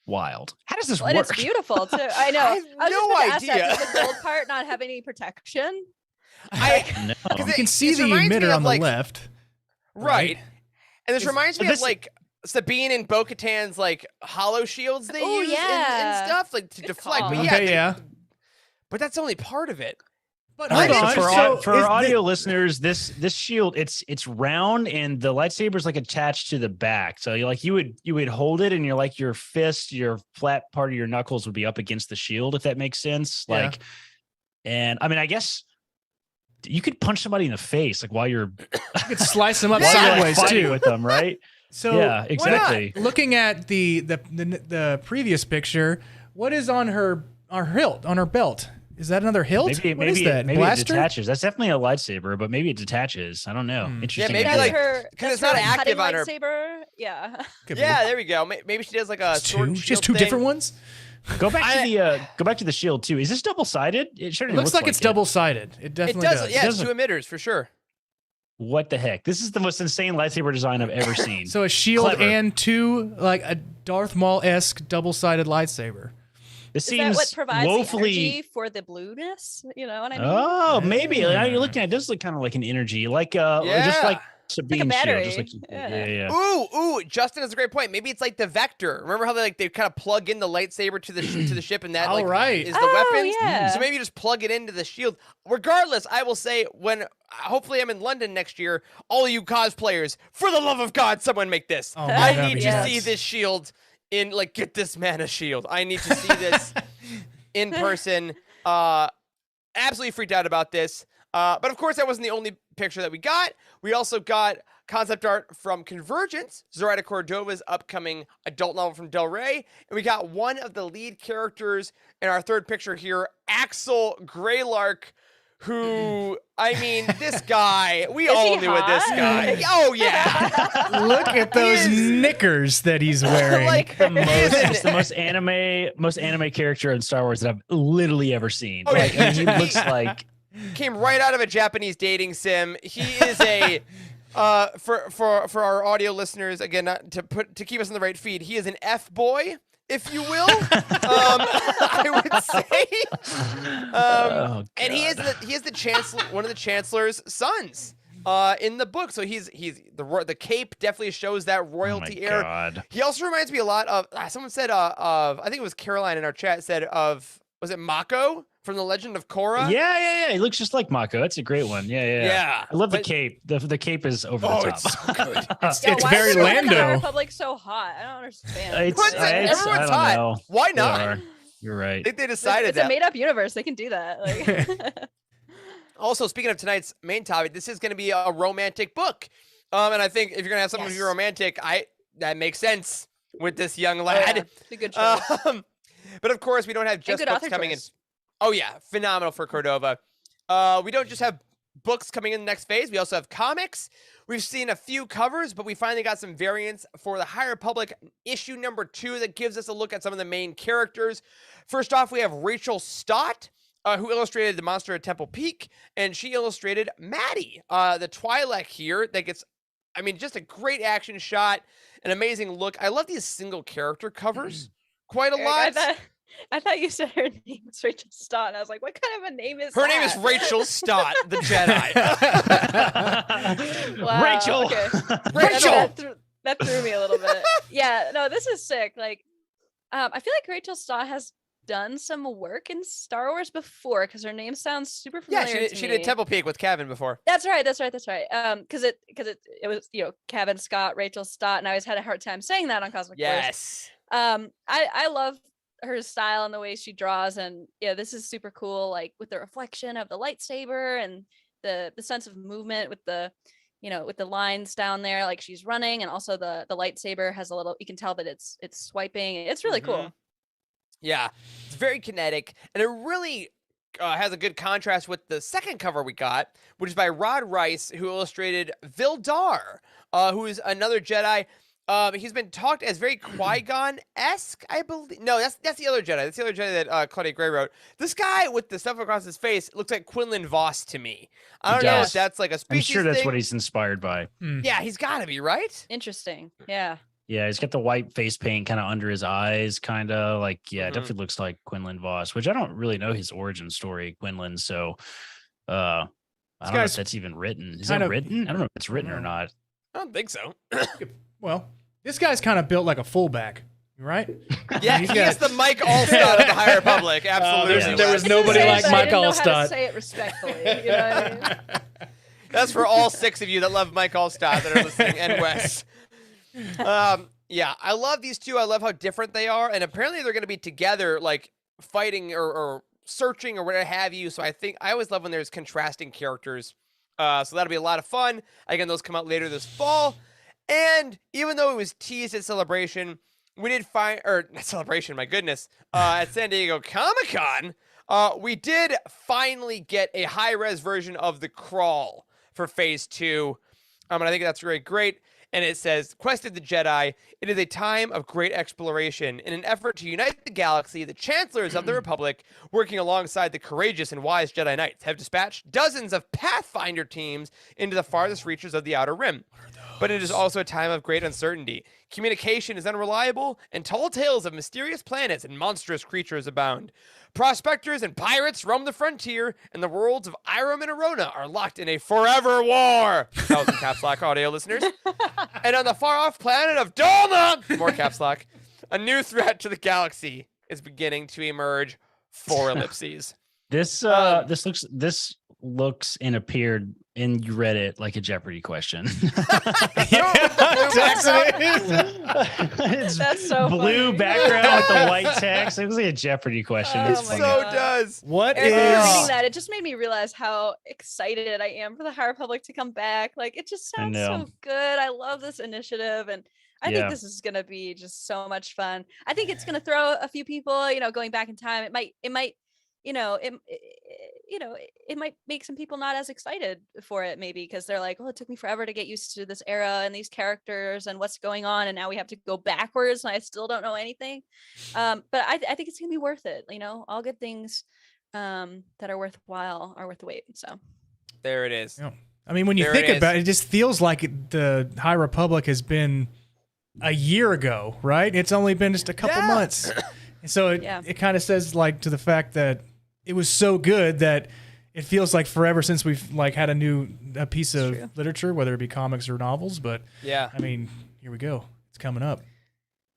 wild. How does this And work? it's beautiful too. I know. I have was no just gonna ask idea. that, does the gold part not have any protection? No. You can see This the reminds me emitter of, on the like- left. Right. And this reminds me this- of like Sabine and Bo-Katan's like hollow shields they Oh, use yeah. and stuff like to Good deflect. call. But Okay, yeah, yeah. but that's only part of it. But All right, hold on. so for, So for is audio listeners, this shield it's round and the lightsaber's like attached to the back. So you would hold it and your fist, your flat part of your knuckles would be up against the shield, if that makes sense. Yeah. And I mean, I guess you could punch somebody in the face like while you're you could slice them up while you're, like, sideways fighting too. with them, right? So Yeah, exactly. looking at the previous picture, what is on her hilt on her belt? Is that another hilt? What is that? maybe it Blaster? detaches. That's definitely a lightsaber, but maybe it detaches. I don't know. Interesting. maybe That's like- her, 'cause that's it's not her, like, active cutting on her- lightsaber. Yeah. Could be. Yeah, there we go. Maybe she does like a It's sword two. shield Just two thing. different ones. Go back to the shield too. Is this double sided? It sure It looks like it's double sided. It It definitely does. does. Yeah, it's doesn't- two emitters for sure. What the heck? This is the most insane lightsaber design I've ever seen. So a shield Clever. and two, like a Darth Maul-esque double-sided lightsaber. This Is that seems what provides the woefully. energy for the blueness? You know what I mean? Oh, maybe. Yeah. Now you're looking at it, does look kind of like an energy, like just like Sabine shield, battery. just like Yeah. yeah. Ooh, Justin has a great point. Maybe it's like the Vector. Remember how they kind of plug in the lightsaber to the to the ship, and that All like right. is the Oh, weapons. yeah. So maybe you just plug it into the shield. Regardless, I will say when hopefully I'm in London next year, all you cosplayers, for the love of God, someone make this. Oh, man, I that'd need be to nuts. see this shield in like get this man a shield. I need to see this in person. Absolutely freaked out about this. But of course, that wasn't the only picture that we got. We also got concept art from Convergence, Zoraida Cordova's upcoming adult novel from Del Rey. And we got one of the lead characters in our third picture here, Axel Greylark, who, I mean, this guy, we Is all he knew what this hot? guy. Oh, yeah. Look at those knickers that he's wearing. Like, The he is most, an- just the most anime character in Star Wars that I've literally ever seen. Oh, yeah, Like, I mean, he looks like came right out of a Japanese dating sim. He is a for our audio listeners, again, not to keep us on the right feed, he is an F boy, if you will. I would say. And he is the chancellor, one of the chancellor's sons. In the book, so he's the cape definitely shows that royalty air. God. He also reminds me a lot of someone said of I think it was Caroline in our chat said of, was it Mako from the Legend of Korra? Yeah. He looks just like Mako. That's a great one. Yeah. Yeah. I love the But- cape. The cape is over the top. It's so good. It's why very is everyone in the High Lando. Republic so hot? I don't understand. It's, What's I, it? it's, I Everyone's don't hot. know. Why They not? are. You're right. I think they It's decided a that. made-up universe. They can do that. Like, Also, speaking of tonight's main topic, this is going to be a romantic book. And I think if you're going to have someone who's Yes. romantic, that makes sense with this young oh, yeah, lad. it's a good choice. But of course, we don't have And just good books author coming choice. in. Oh yeah, phenomenal for Cordova. We don't just have books coming in the next phase. We also have comics. We've seen a few covers, but we finally got some variants for the High Republic issue number 2 that gives us a look at some of the main characters. First off, we have Rachel Stott, who illustrated the monster at Temple Peak, and she illustrated Maddie, the Twi'lek here. That gets, I mean, just a great action shot, an amazing look. I love these single character covers quite a Eric, lot. I thought you said her name was Rachel Stott, and I was like, what kind of a name is Her that? name is Rachel Stott, the Jedi. Wow, Rachel. okay. Rachel! That threw me a little bit. Yeah, no, this is sick. Like, I feel like Rachel Stott has done some work in Star Wars before because her name sounds super Yeah, familiar. she did Temple Peak with Kevin before. That's right. Because it was Kevin Scott, Rachel Stott, and I always had a hard time saying that on Cosmic Force. Yes. I love her style and the way she draws, and yeah, this is super cool. Like with the reflection of the lightsaber and the sense of movement with the with the lines down there, like she's running, and also the lightsaber has a little. You can tell that it's swiping. It's really cool. Yeah, it's very kinetic, and it really has a good contrast with the second cover we got, which is by Rod Rice, who illustrated Vildar, who is another Jedi. He's been talked as very Qui-Gon-esque, I believe. No, that's the other Jedi. That's the other Jedi that Claudia Gray wrote. This guy with the stuff across his face looks like Quinlan Voss to me. I don't know if does. that's like a I'm species sure that's thing. what he's inspired by. Yeah, he's got to be, right? Interesting. Yeah. Yeah, he's got the white face paint kind of under his eyes, kind of like, yeah, Mhm. it definitely looks like Quinlan Voss, which I don't really know his origin story, Quinlan. So I don't know if guy's that's even written. Is kind that of- written? I don't know if it's written or not. I don't think so. Well, this guy's kind of built like a fullback, right? Yeah, He's he got- is the Mike Allstott of the High Republic. Absolutely. there was Just nobody say it, like but I Mike didn't know how to Allstott. say it respectfully. You know what I mean? That's for all 6 of you that love Mike Allstott that are listening, and Wes. Yeah, I love these two. I love how different they are, and apparently they're going to be together, like fighting or searching or whatever have you. So I always love when there's contrasting characters. So that'll be a lot of fun. Again, those come out later this fall. And even though it was teased at Celebration, we did find, or not Celebration, my goodness, at San Diego Comic-Con, we did finally get a high-res version of The Crawl for Phase 2. And I think that's really great. And it says, Quest of the Jedi, it is a time of great exploration. In an effort to unite the galaxy, the chancellors of the Republic, working alongside the courageous and wise Jedi Knights, have dispatched dozens of Pathfinder teams into the farthest reaches of the Outer Rim. But it is also a time of great uncertainty. Communication is unreliable, and tall tales of mysterious planets and monstrous creatures abound. Prospectors and pirates roam the frontier, and the worlds of Iram and Arona are locked in a forever war. That was in caps lock audio, listeners. And on the far-off planet of Dolma, more caps lock, a new threat to the galaxy is beginning to emerge. 4 ellipses. This looks and appeared in Reddit like a Jeopardy question. It's That's so blue funny. background with the white text. It was like a Jeopardy question. Oh It's It my funny. so God. does. What Eric, when you were reading is? that, it just made me realize how excited I am for the High Republic to come back. Like, it just sounds know. so good. I love this initiative, and I Yeah. think this is gonna be just so much fun. I think it's gonna throw a few people, going back in time. It might, it might make some people not as excited for it, maybe because they're like, oh, it took me forever to get used to this era and these characters and what's going on, and now we have to go backwards and I still don't know anything. But I think it's gonna be worth it. All good things that are worthwhile are worth the wait. So there it is. Yeah. I mean, when you think about it, it just feels like the High Republic has been a year ago, right? It's only been just a couple months. So it kind of says like to the fact that it was so good that it feels like forever since we've like had a piece of literature, whether it be comics or novels. But yeah, I mean, here we go. It's coming up.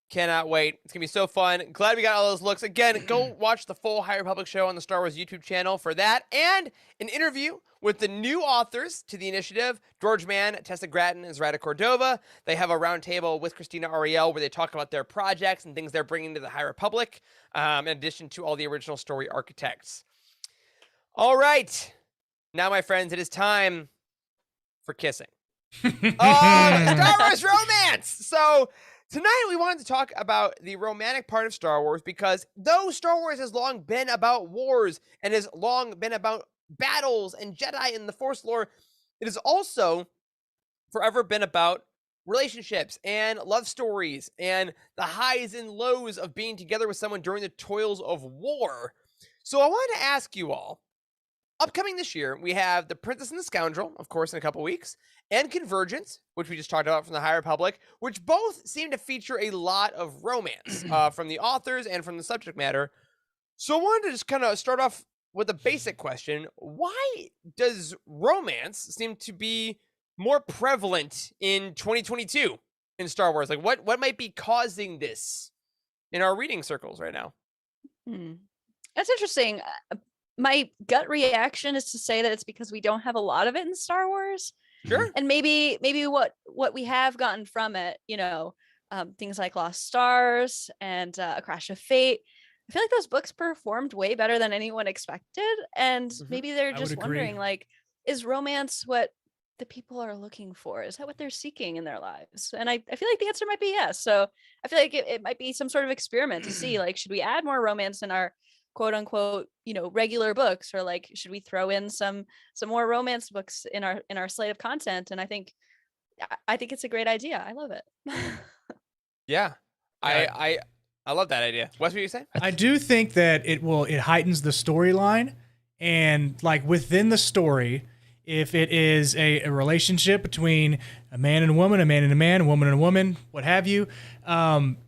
Cannot wait. It's going to be so fun. Glad we got all those looks. Again, go watch the full High Republic show on the Star Wars YouTube channel for that, and an interview with the new authors to the initiative, George Mann, Tessa Gratton, and Zrata Cordova. They have a roundtable with Christina Ariel where they talk about their projects and things they're bringing to the High Republic, in addition to all the original story architects. All right. Now, my friends, it is time for kissing. Star Wars romance! So tonight we wanted to talk about the romantic part of Star Wars because though Star Wars has long been about wars and has long been about battles and Jedi and the Force lore, it has also forever been about relationships and love stories and the highs and lows of being together with someone during the toils of war. So I wanted to ask you all, upcoming this year, we have The Princess and the Scoundrel, of course, in a couple weeks, and Convergence, which we just talked about from the High Republic, which both seem to feature a lot of romance from the authors and from the subject matter. So I wanted to just kind of start off with a basic question. Why does romance seem to be more prevalent in 2022 in Star Wars? Like, what might be causing this in our reading circles right now? That's interesting. My gut reaction is to say that it's because we don't have a lot of it in Star Wars. Sure. And maybe what we have gotten from it, things like Lost Stars and A Crash of Fate. I feel like those books performed way better than anyone expected. And maybe they're just wondering, like, is romance what the people are looking for? Is that what they're seeking in their lives? And I feel like the answer might be yes. So I feel like it might be some sort of experiment to see, like, should we add more romance in our quote unquote, regular books, or like, should we throw in some more romance books in our slate of content? And I think it's a great idea. I love it. Yeah. I love that idea. What's what you say? I do think that it heightens the storyline, and like within the story, if it is a relationship between a man and a woman, a man and a man, a woman and a woman, what have you,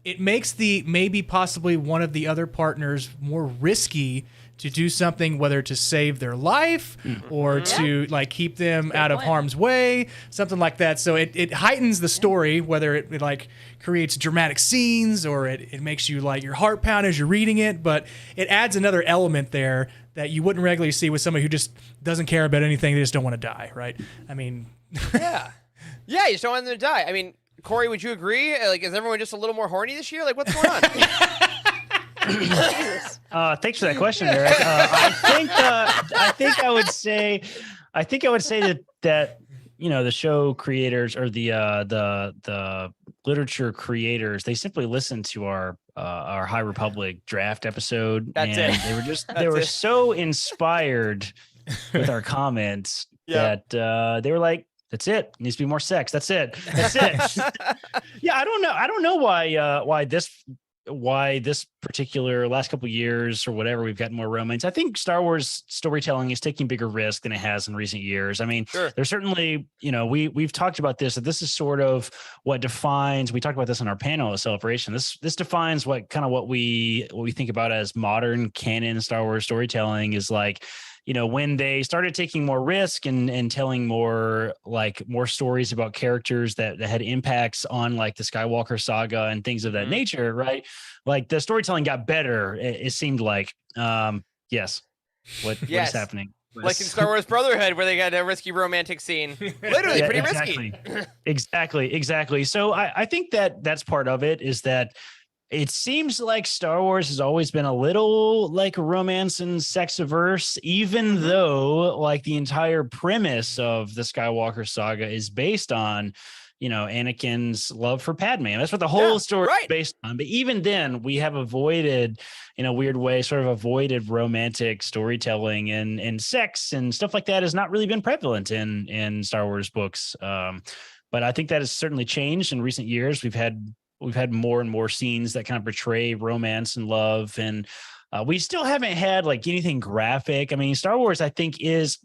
it makes maybe possibly one of the other partners more risky to do something, whether to save their life or to like keep them out of harm's way, something like that. So it heightens the story, whether it like creates dramatic scenes or it makes you like your heart pound as you're reading it, but it adds another element there that you wouldn't regularly see with somebody who just doesn't care about anything. They just don't want to die, right? I mean, yeah, you just don't want them to die. I mean, Corey, would you agree? Like, is everyone just a little more horny this year? Like, what's going on? Thanks for that question, Eric. I think I would say that the show creators or the literature creators, they simply listened to our High Republic draft episode. They were so inspired with our comments that they were like, that's it. Needs to be more sex. That's it. Yeah, I don't know why this particular last couple of years or whatever we've gotten more romance. I think Star Wars storytelling is taking bigger risk than it has in recent years. I mean, there's certainly, we've talked about this, that this is sort of what defines, we talked about this on our panel at Celebration. This defines what we think about as modern canon Star Wars storytelling is like, when they started taking more risk and telling more stories about characters that had impacts on like the Skywalker saga and things of that nature, right? Like the storytelling got better. It seemed like, yes. What is happening? Like in Star Wars Brotherhood, where they got a risky romantic scene. Literally, pretty risky. Exactly. So I think that's part of it, is that It seems like Star Wars has always been a little like romance and sex averse, even though like the entire premise of the Skywalker saga is based on, Anakin's love for Padme. And that's what the whole story is based on. But even then, we have avoided, in a weird way, sort of avoided romantic storytelling, and sex and stuff like that has not really been prevalent in Star Wars books. But I think that has certainly changed in recent years. We've had more and more scenes that kind of portray romance and love, and we still haven't had like anything graphic. I mean, Star Wars, I think, is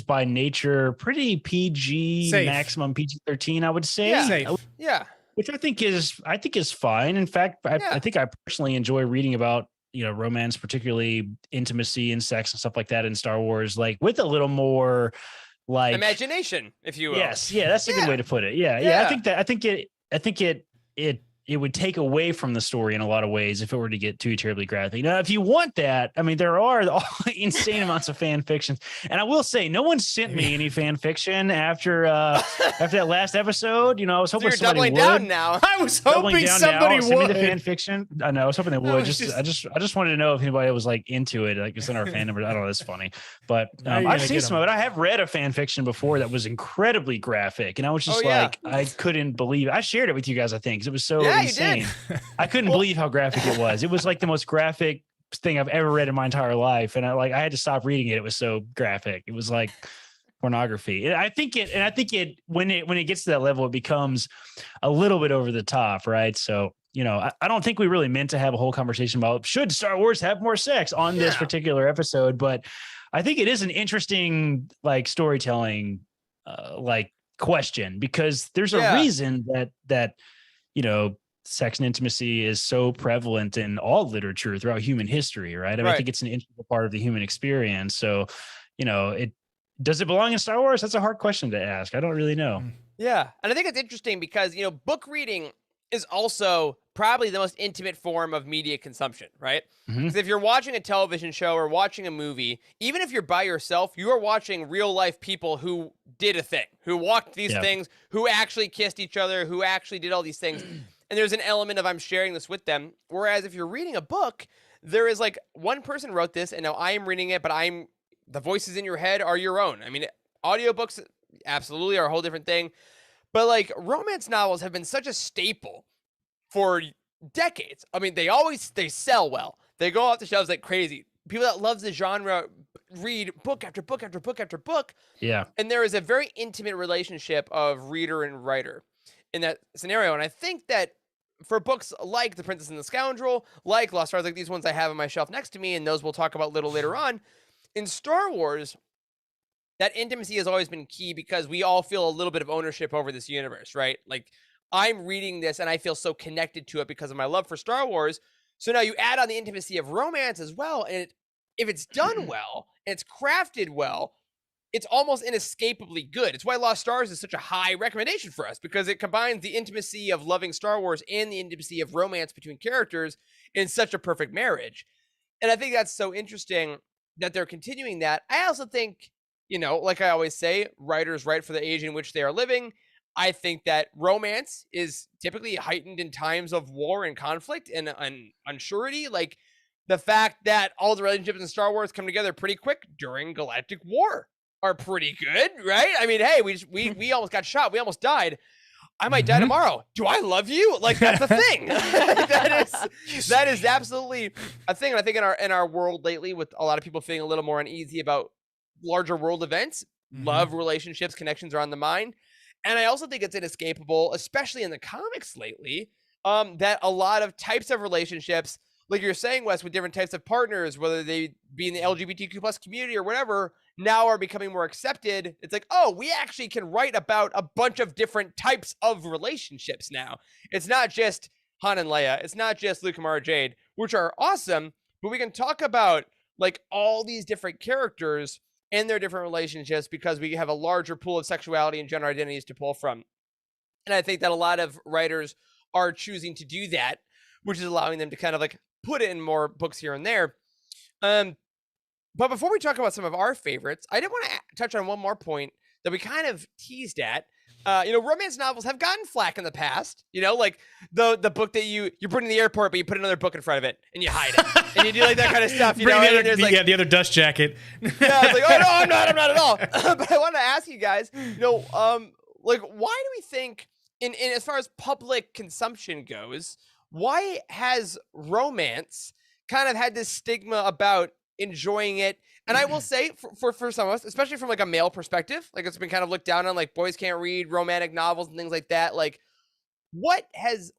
by nature pretty PG, Safe. Maximum PG-13, I would say. Yeah. Safe. Yeah. Which I think is fine. In fact, I think I personally enjoy reading about romance, particularly intimacy and sex and stuff like that in Star Wars, like with a little more like imagination, if you will. Yes, yeah, that's a good way to put it. Yeah. I think it would take away from the story in a lot of ways if it were to get too terribly graphic. Now, if you want that, I mean, there are insane amounts of fan fiction, and I will say, no one sent me any fan fiction after that last episode. I was hoping So you're somebody doubling would. down now. I was hoping somebody Send me would. the fan fiction. I know. I was hoping they would. was I just wanted to know if anybody was like into it. Like it's in our fan number. I don't know. It's funny, but Now you're I've gonna seen get some of it. I have read a fan fiction before that was incredibly graphic, and I was just like, I couldn't believe it. I shared it with you guys. I think 'cause it was so insane. You did. I couldn't believe how graphic it was. It was like the most graphic thing I've ever read in my entire life, and I had to stop reading it. It was so graphic. It was like pornography. And I think it when it gets to that level, it becomes a little bit over the top, right? So I don't think we really meant to have a whole conversation about should Star Wars have more sex on this particular episode, but I think it is an interesting like storytelling like question, because there's a reason that sex and intimacy is so prevalent in all literature throughout human history, right? I mean, I think it's an integral part of the human experience. So, does it belong in Star Wars? That's a hard question to ask. I don't really know. Yeah. And I think it's interesting because, book reading is also probably the most intimate form of media consumption, right? Because if you're watching a television show or watching a movie, even if you're by yourself, you are watching real life people who did a thing, who walked these things, who actually kissed each other, who actually did all these things. And there's an element of I'm sharing this with them. Whereas if you're reading a book, there is like one person wrote this and now I am reading it, but the voices in your head are your own. I mean, audiobooks absolutely are a whole different thing. But like romance novels have been such a staple for decades. I mean, they sell well. They go off the shelves like crazy. People that love the genre read book after book after book after book. Yeah. And there is a very intimate relationship of reader and writer in that scenario. And I think that for books like The Princess and the Scoundrel, like Lost Stars, like these ones I have on my shelf next to me, and those we'll talk about a little later on, in Star Wars, that intimacy has always been key because we all feel a little bit of ownership over this universe, right? Like, I'm reading this and I feel so connected to it because of my love for Star Wars. So now you add on the intimacy of romance as well. And if it's done well, and it's crafted well, it's almost inescapably good. It's why Lost Stars is such a high recommendation for us, because it combines the intimacy of loving Star Wars and the intimacy of romance between characters in such a perfect marriage. And I think that's so interesting that they're continuing that. I also think, like I always say, writers write for the age in which they are living. I think that romance is typically heightened in times of war and conflict and unsurety. Like the fact that all the relationships in Star Wars come together pretty quick during Galactic War are pretty good, right? I mean, hey, we almost got shot. We almost died. I might die tomorrow. Do I love you? Like, that's a thing. that is absolutely a thing. And I think in our world lately, with a lot of people feeling a little more uneasy about larger world events, love, relationships, connections are on the mind. And I also think it's inescapable, especially in the comics lately, that a lot of types of relationships, like you're saying, Wes, with different types of partners, whether they be in the LGBTQ plus community or whatever, now are becoming more accepted. It's like, oh, we actually can write about a bunch of different types of relationships now. It's not just Han and Leia. It's not just Luke and Mara Jade, which are awesome, but we can talk about like all these different characters and their different relationships because we have a larger pool of sexuality and gender identities to pull from. And I think that a lot of writers are choosing to do that, which is allowing them to kind of like put it in more books here and there. But before we talk about some of our favorites, I did want to touch on one more point that we kind of teased at. romance novels have gotten flack in the past. Like the book that you put in the airport, but you put another book in front of it and you hide it, and you do like that kind of stuff. Bring the and other, there's like, the other dust jacket. yeah, it's like, oh no, I'm not at all. But I want to ask you guys, like, why do we think, in as far as public consumption goes, why has romance kind of had this stigma about enjoying it? And I will say, for some of us, especially from like a male perspective, like it's been kind of looked down on, like boys can't read romantic novels and things like that. Like, why has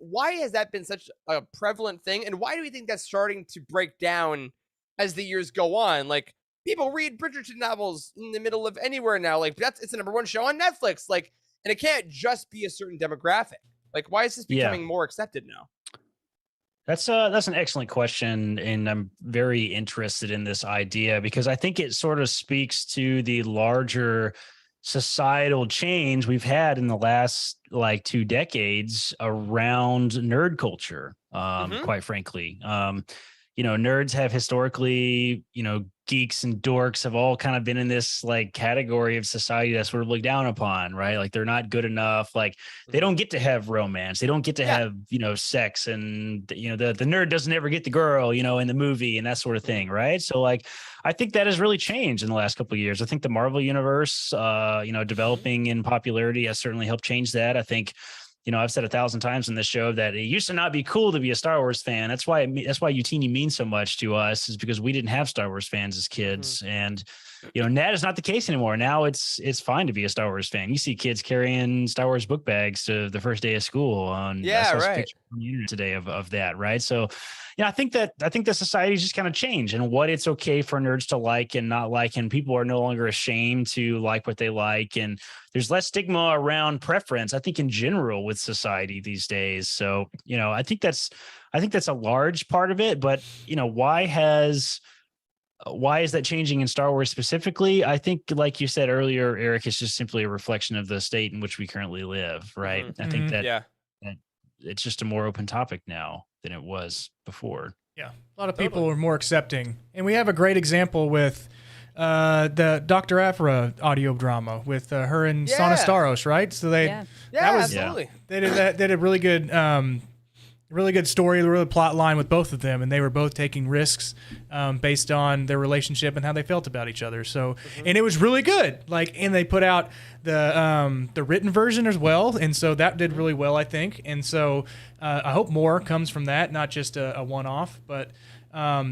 that been such a prevalent thing, and why do we think that's starting to break down as the years go on? Like, people read Bridgerton novels in the middle of anywhere now. Like, it's the #1 show on Netflix. Like, and it can't just be a certain demographic. Like, why is this becoming more accepted now? That's an excellent question, and I'm very interested in this idea because I think it sort of speaks to the larger societal change we've had in the last like 2 decades around nerd culture. Quite frankly, nerds have historically, geeks and dorks have all kind of been in this like category of society that's sort of looked down upon, right? Like they're not good enough. Like they don't get to have romance. They don't get to have, sex, and the nerd doesn't ever get the girl, in the movie and that sort of thing. Right. So like, I think that has really changed in the last couple of years. I think the Marvel universe, developing in popularity has certainly helped change that. I think, I've said 1,000 times in this show that it used to not be cool to be a Star Wars fan. That's why Utini means so much to us, is because we didn't have Star Wars fans as kids. And, that is not the case anymore. Now it's fine to be a Star Wars fan. You see kids carrying Star Wars book bags to the first day of school. I saw some pictures on the internet today of that. Right. So, I think the society's just kind of changed, and what it's okay for nerds to like and not like, and people are no longer ashamed to like what they like, and there's less stigma around preference, I think, in general with society these days. So, I think that's a large part of it. But why is that changing in Star Wars specifically? I think, like you said earlier, Eric, it's just simply a reflection of the state in which we currently live, right? I think that it's just a more open topic now than it was before. Yeah, a lot of people are more accepting, and we have a great example with the Dr. Aphra audio drama with her and Sana Staros, right? So absolutely. They did that. They did a really good story, a really plot line with both of them, and they were both taking risks based on their relationship and how they felt about each other. So, and it was really good. And they put out the written version as well, and so that did really well, I think. And so, I hope more comes from that, not just a one-off, but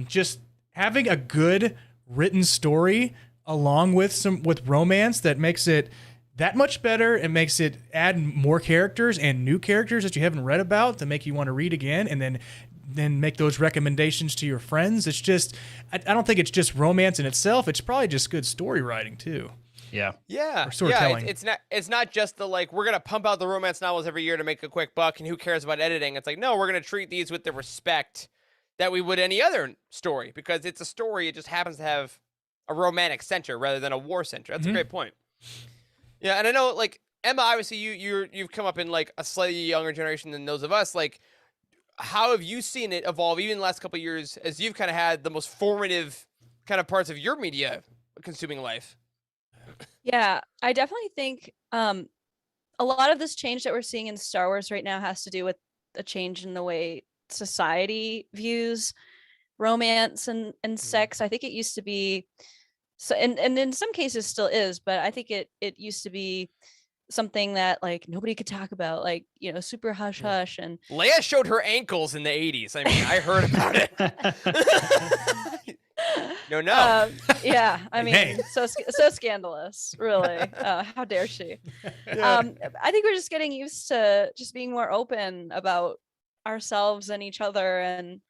just having a good written story along with romance that makes it that much better. It makes it add more characters and new characters that you haven't read about to make you want to read again, and then make those recommendations to your friends. It's just, I don't think it's just romance in itself. It's probably just good story writing too. Yeah. Storytelling. It's not just the like, we're gonna pump out the romance novels every year to make a quick buck, and who cares about editing? It's like, no, we're gonna treat these with the respect that we would any other story, because it's a story. It just happens to have a romantic center rather than a war center. That's a great point. Yeah, and I know, like, Emma, obviously you've come up in like a slightly younger generation than those of us. Like, how have you seen it evolve even in the last couple of years as you've kind of had the most formative kind of parts of your media consuming life? Yeah, I definitely think a lot of this change that we're seeing in Star Wars right now has to do with a change in the way society views romance and sex. I think it used to be, so, and in some cases still is, but I think it used to be something that like nobody could talk about, like, super hush hush. And Leia showed her ankles in the 80s. I mean, I heard about it. No. Yeah, I mean, Hey. so scandalous, really. How dare she? I think we're just getting used to just being more open about ourselves and each other, and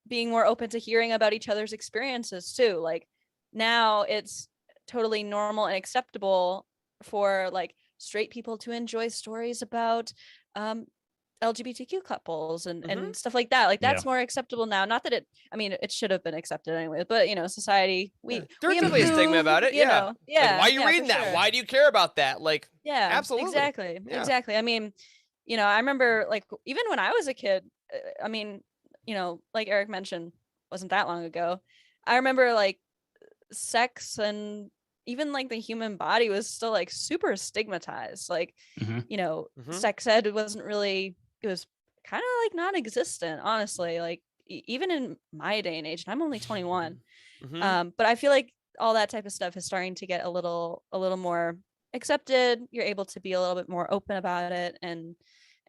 being more open to hearing about each other's experiences too. Like, now it's totally normal and acceptable for like straight people to enjoy stories about LGBTQ couples and stuff like that. Like, that's more acceptable now. Not that it should have been accepted anyway, but society, there's definitely a stigma about it. Yeah. Like, why are you reading that? Sure. Why do you care about that? Like, yeah, absolutely. Exactly. I mean, I remember, like, even when I was a kid, like Eric mentioned, wasn't that long ago. I remember like sex and even like the human body was still like super stigmatized. Like, Mhm. you know, Mhm. sex ed wasn't really, it was kind of like non-existent, honestly. Like even in my day and age, and I'm only 21. But I feel like all that type of stuff is starting to get a little more accepted. You're able to be a little bit more open about it and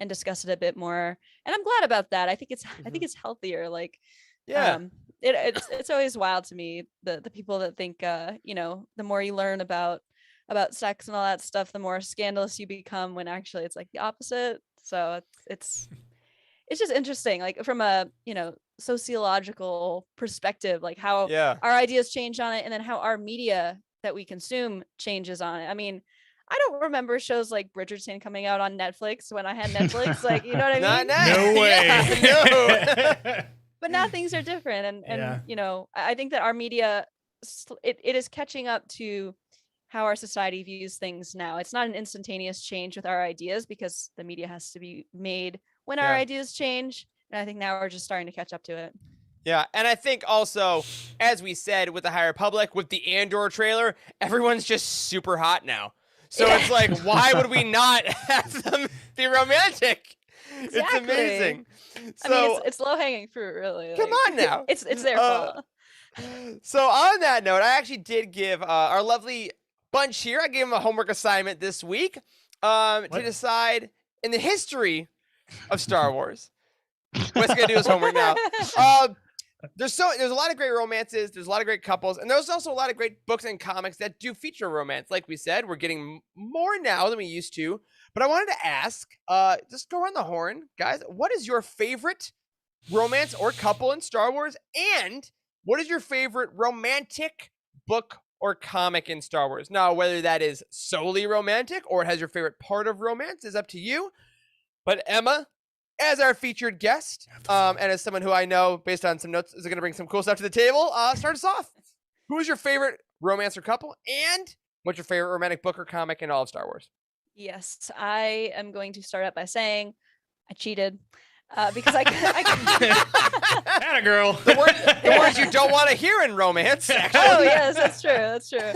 discuss it a bit more. And I'm glad about that. I think it's healthier. Like, Yeah. it's always wild to me the people that think you know, the more you learn about sex and all that stuff, the more scandalous you become, when actually it's like the opposite. So it's just interesting, like from a, you know, sociological perspective, like how Yeah. our ideas change on it, and then how our media that we consume changes on it. I mean, I don't remember shows like Bridgerton coming out on Netflix when I had Netflix, like, you know what I mean? No way. Yeah, no. But now things are different, and Yeah. you know, I think that our media, it is catching up to how our society views things now. It's not an instantaneous change with our ideas, because the media has to be made when our Yeah. ideas change, and I think now we're just starting to catch up to it. Yeah, and I think also, as we said with the High Republic, with the Andor trailer, everyone's just super hot now. So it's like, why would we not have them be romantic? Exactly. It's amazing. I mean, So it's low hanging fruit, really. come like, on now. it's their fault. So on that note, I actually did give our lovely bunch here, I gave them a homework assignment this week to What? decide in the history of Star Wars. Wes gonna do his homework now. There's a lot of great romances, there's a lot of great couples, and there's also a lot of great books and comics that do feature romance. Like we said, we're getting more now than we used to. But I wanted to ask, just go around the horn, guys. What is your favorite romance or couple in Star Wars? And what is your favorite romantic book or comic in Star Wars? Now, whether that is solely romantic or it has your favorite part of romance is up to you. But Emma, as our featured guest, and as someone who I know, based on some notes, is going to bring some cool stuff to the table, start us off. Who is your favorite romance or couple? And what's your favorite romantic book or comic in all of Star Wars? Yes, I am going to start out by saying I cheated, because I Atta girl. The words you don't want to hear in romance, actually. Oh yes, that's true. That's true.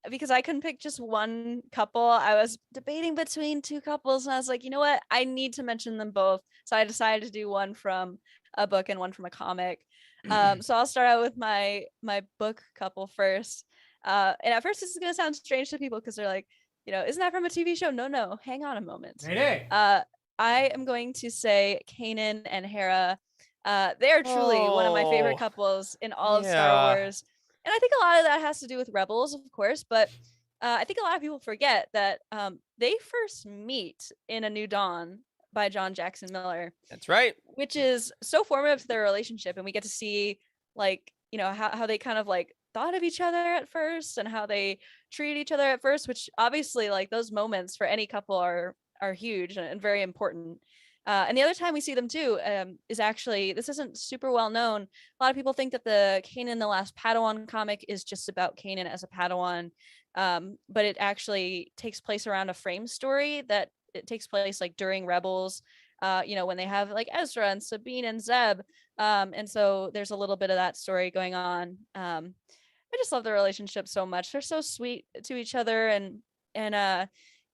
Because I couldn't pick just one couple. I was debating between two couples, and I was like, you know what? I need to mention them both. So I decided to do one from a book and one from a comic. So I'll start out with my book couple first. And at first, this is gonna sound strange to people because they're like, you know, isn't that from a TV show? No. Hang on a moment. Hey. I am going to say Kanan and Hera. They are truly one of my favorite couples in all of Star Wars. And I think a lot of that has to do with Rebels, of course, but I think a lot of people forget that they first meet in A New Dawn by John Jackson Miller. That's right. Which is so formative to their relationship. And we get to see, like, you know, how they kind of like thought of each other at first and how they treat each other at first, which obviously, like, those moments for any couple are huge and very important. And the other time we see them too is actually, this isn't super well known. A lot of people think that the Kanan the Last Padawan comic is just about Kanan as a Padawan, but it actually takes place around a frame story that it takes place like during Rebels, you know, when they have like Ezra and Sabine and Zeb, and so there's a little bit of that story going on. I just love the relationship so much. They're so sweet to each other, and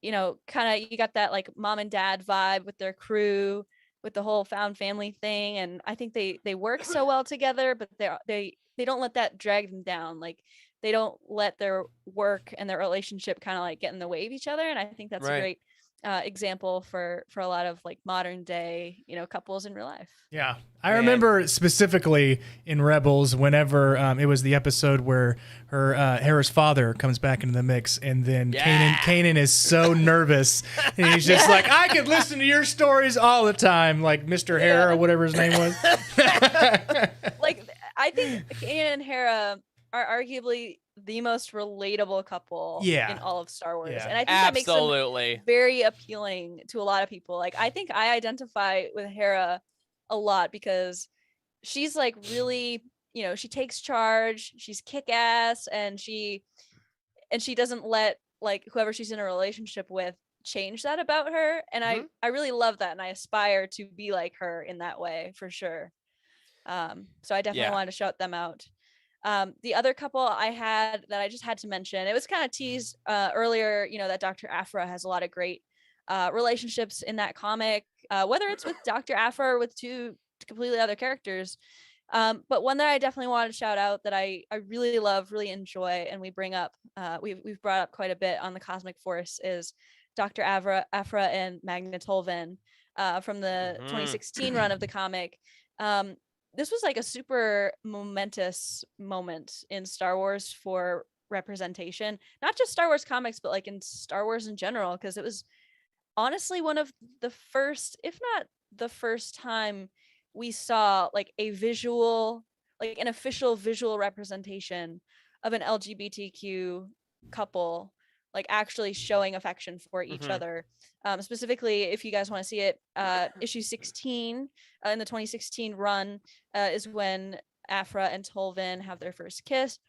you know, kind of, you got that like mom and dad vibe with their crew, with the whole found family thing, and I think they work so well together, but they don't let that drag them down. Like, they don't let their work and their relationship kind of like get in the way of each other, and I think that's a great example for a lot of like modern day, you know, couples in real life. Yeah. I remember specifically in Rebels whenever it was the episode where Hera's father comes back into the mix, and then Kanan is so nervous, and he's just like, I could listen to your stories all the time, like Mr. Hera or whatever his name was. Like, I think Kanan and Hera are arguably the most relatable couple in all of Star Wars. And I think that makes them very appealing to a lot of people. Like, I think I identify with Hera a lot because she's like really, you know, she takes charge, she's kick-ass, and she doesn't let like whoever she's in a relationship with change that about her. And I really love that, and I aspire to be like her in that way for sure. So I definitely wanted to shout them out. The other couple I had that I just had to mention, it was kind of teased earlier, that Dr. Aphra has a lot of great relationships in that comic, whether it's with Dr. Aphra or with two completely other characters. But one that I definitely wanted to shout out that I really love, really enjoy, and we bring up, we've brought up quite a bit on the Cosmic Force is Dr. Aphra and Magna Tolvin from the 2016 run of the comic. This was like a super momentous moment in Star Wars for representation, not just Star Wars comics, but like in Star Wars in general, because it was honestly one of the first, if not the first time we saw like a visual, like an official visual representation of an LGBTQ couple, like actually showing affection for each other. Specifically, if you guys want to see it, issue 16 in the 2016 run is when Aphra and Tolvin have their first kiss.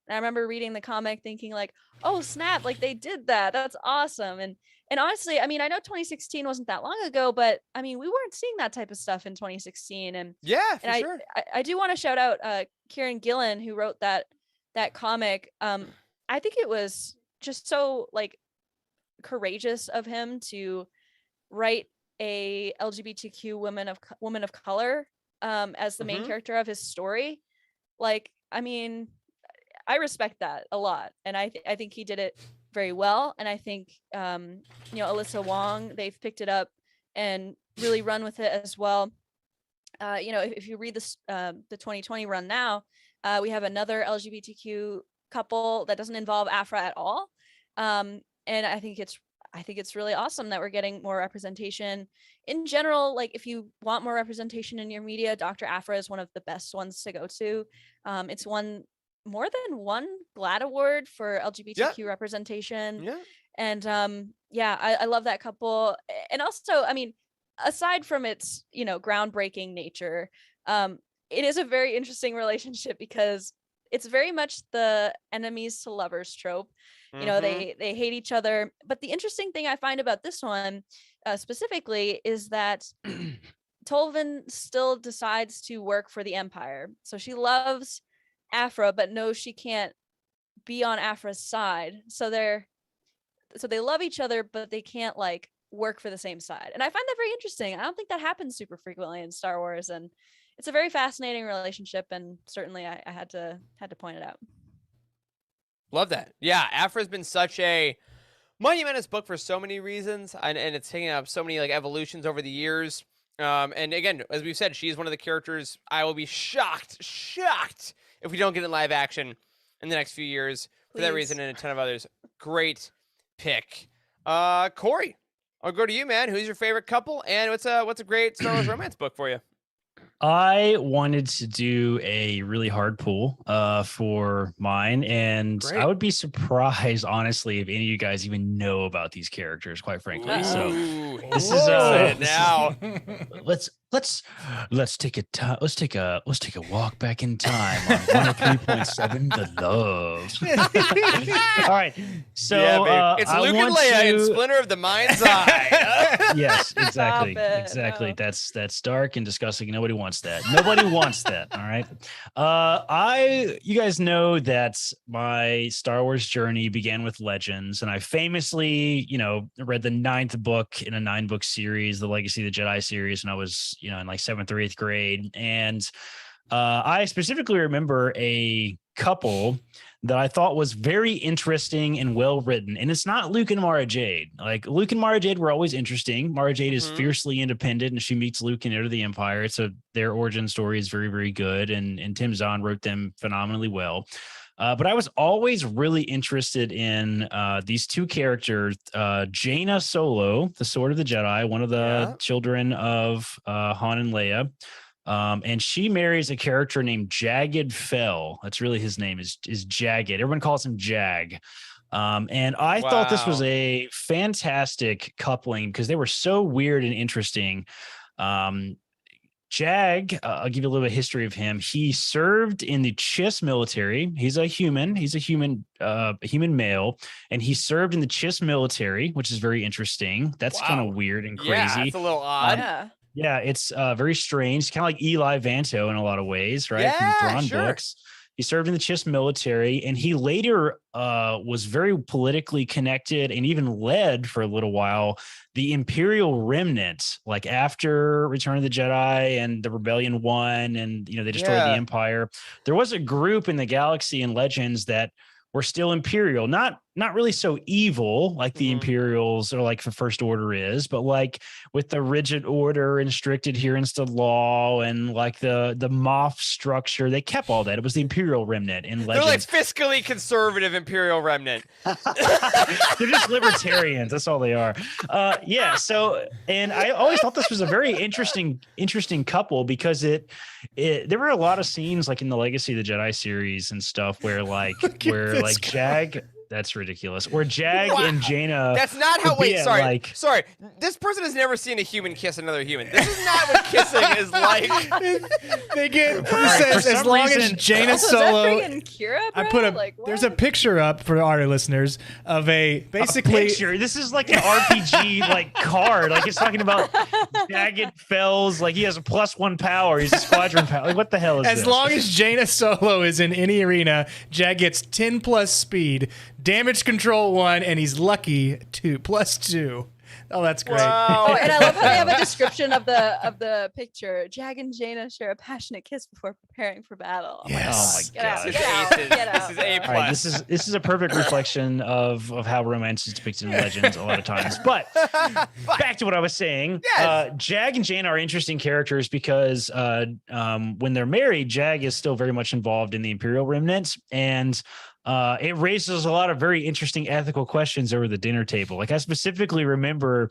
And I remember reading the comic thinking like, oh snap, like they did that. That's awesome. And honestly, I mean, I know 2016 wasn't that long ago, but I mean, we weren't seeing that type of stuff in 2016. And sure. I do want to shout out Kieran Gillen, who wrote that comic. I think it was just so like courageous of him to write a LGBTQ woman of color as the main character of his story. Like, I mean, I respect that a lot, and I think he did it very well. And I think Alyssa Wong, they've picked it up and really run with it as well. If you read this the 2020 run now, we have another LGBTQ couple that doesn't involve Aphra at all. And I think it's really awesome that we're getting more representation in general. Like, if you want more representation in your media, Dr. Aphra is one of the best ones to go to. It's won more than one GLAAD award for LGBTQ representation. Yeah. And I love that couple. And also, I mean, aside from its, groundbreaking nature, it is a very interesting relationship because it's very much the enemies to lovers trope. They hate each other. But the interesting thing I find about this one specifically is that Tolvin still decides to work for the Empire. So she loves Aphra, but knows she can't be on Aphra's side. So they love each other, but they can't like work for the same side. And I find that very interesting. I don't think that happens super frequently in Star Wars, and it's a very fascinating relationship. And certainly, I had to point it out. Love that. Yeah, Aphra's been such a monumentous book for so many reasons, and it's taken up so many like evolutions over the years. And again, as we've said, she's one of the characters I will be shocked if we don't get in live action in the next few years. For that reason and a ton of others. Great pick. Corey, I'll go to you, man. Who's your favorite couple, and what's a great Star Wars romance book for you? I wanted to do a really hard pull for mine, and Great. I would be surprised, honestly, if any of you guys even know about these characters, quite frankly. Ooh. So this Whoa. is now. Let's take a walk back in time on 103.7 The Love. All right, so baby. It's Luke and Leia in Splinter of the Mind's Eye. Yes, exactly. No. That's dark and disgusting. Nobody wants that. Nobody wants that. All right. You guys know that my Star Wars journey began with Legends, and I famously, read the 9th book in a 9-book series, the Legacy of the Jedi series, when I was, in like 7th or 8th grade. And I specifically remember a couple that I thought was very interesting and well written. And it's not Luke and Mara Jade. Like, Luke and Mara Jade were always interesting. Mara Jade is fiercely independent, and she meets Luke and Enter the Empire. So their origin story is very, very good. And Tim Zahn wrote them phenomenally well. But I was always really interested in these two characters, Jaina Solo, the Sword of the Jedi, one of the children of Han and Leia. And she marries a character named Jagged Fell. That's really his name is Jagged. Everyone calls him Jag. And I thought this was a fantastic coupling because they were so weird and interesting. Jag, I'll give you a little bit of history of him. He served in the Chiss military. He's a human male, and he served in the Chiss military, which is very interesting. That's kind of weird and crazy. Yeah, it's a little odd. Yeah, it's very strange. Kind of like Eli Vanto in a lot of ways, right? Yeah, From Thrawn sure. books. He served in the Chiss military, and he later was very politically connected and even led for a little while the Imperial Remnant, like after Return of the Jedi and the Rebellion won, and they destroyed the Empire. There was a group in the galaxy in Legends that were still Imperial, not really so evil like the Imperials or like the First Order is, but like with the rigid order and strict adherence to law and like the Moff structure, they kept all that. It was the Imperial Remnant in Legends. They're like fiscally conservative Imperial Remnant. They're just libertarians. That's all they are. So, and I always thought this was a very interesting couple because there were a lot of scenes like in the Legacy of the Jedi series and stuff where Jag. That's ridiculous. Or Jag and Jaina. That's not how. Wait, sorry. This person has never seen a human kiss another human. This is not what kissing is like. They get as long as Jaina also, Solo. Is that Kira, bro? I put there's a picture up for our listeners of basically. A picture. This is like an RPG like card. Like it's talking about Jagged Fells. Like he has a +1 power. He's a squadron power. Like what the hell is this? As long as Jaina Solo is in any arena, Jag gets 10+ speed. Damage control 1, and he's lucky 2 +2. Oh, that's great. Wow. Oh, and I love how they have a description of the picture. Jag and Jaina share a passionate kiss before preparing for battle. Yes. Oh my God. This is A+. All right, this is a perfect reflection of how romance is depicted in Legends a lot of times. But back to what I was saying. Yes. Jag and Jaina are interesting characters because when they're married, Jag is still very much involved in the Imperial Remnant, and it raises a lot of very interesting ethical questions over the dinner table. Like I specifically remember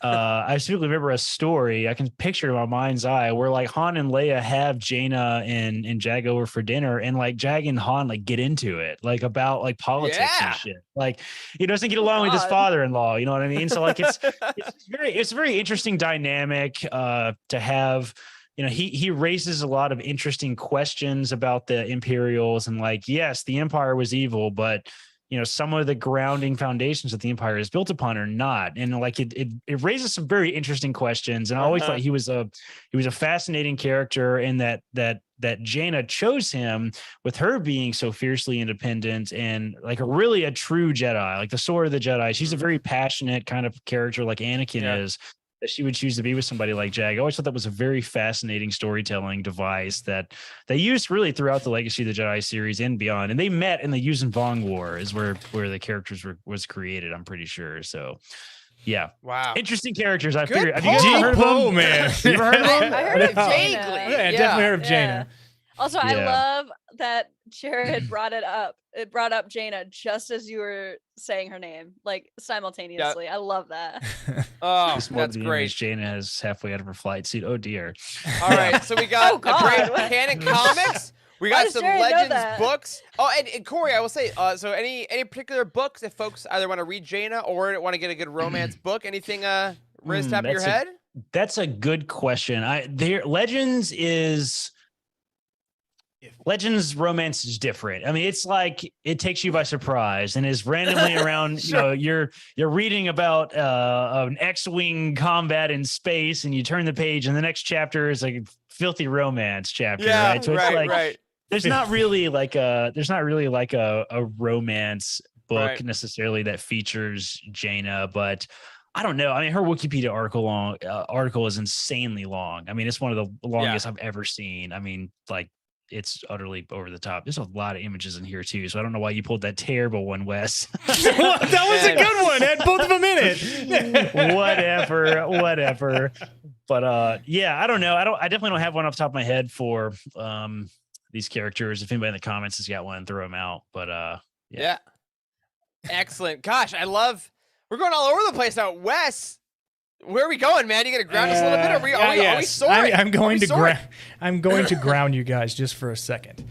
a story I can picture in my mind's eye where like Han and Leia have Jaina and Jag over for dinner, and like Jag and Han like get into it, like about like politics and shit. Like he doesn't get along with his father-in-law. You know what I mean? So like it's a very interesting dynamic to have. He raises a lot of interesting questions about the Imperials and like, yes, the Empire was evil, but some of the grounding foundations that the Empire is built upon are not. And like it raises some very interesting questions. And I always thought he was a fascinating character, and that Jaina chose him with her being so fiercely independent and like a true Jedi, like the sword of the Jedi. She's a very passionate kind of character like Anakin is. That she would choose to be with somebody like Jag. I always thought that was a very fascinating storytelling device that they used really throughout the Legacy of the Jedi series and beyond. And they met in the Yuuzhan Vong War is where the characters was created, I'm pretty sure. So yeah. Wow. Interesting characters. I Good figured. Have you guys heard of them? Man. You ever heard of them? I heard of Jaina. Vaguely. Yeah, definitely heard of Jaina. Also, I love that Jared brought it up. It brought up Jaina just as you were saying her name, like simultaneously. I love that. Oh, This that's great. Jaina is halfway out of her flight suit. Oh dear. All right, so we got Oh, a great God. canon comics. We Why got does some Jared know Legends that? books. Oh, and Corey, I will say, so any particular books if folks either want to read Jaina or want to get a good romance book? Anything raised top of your head? That's a good question. Legends romance is different. I mean, it's like it takes you by surprise and is randomly around. You're reading about an X-wing combat in space, and you turn the page, and the next chapter is like a filthy romance chapter. Yeah, right. So it's like there's not really like a romance book necessarily that features Jaina, but I don't know. I mean, her Wikipedia article is insanely long. I mean, it's one of the longest I've ever seen. I mean, like. It's utterly over the top. There's a lot of images in here too, so I don't know why you pulled that terrible one, Wes. That was a good one. Had both of them in it. whatever. But I don't know. I definitely don't have one off the top of my head for these characters. If anybody in the comments has got one, throw them out. But yeah. Excellent. Gosh, we're going all over the place now. Wes, where are we going, man? You gonna ground us a little bit? Are we soaring? I'm going to ground you guys just for a second.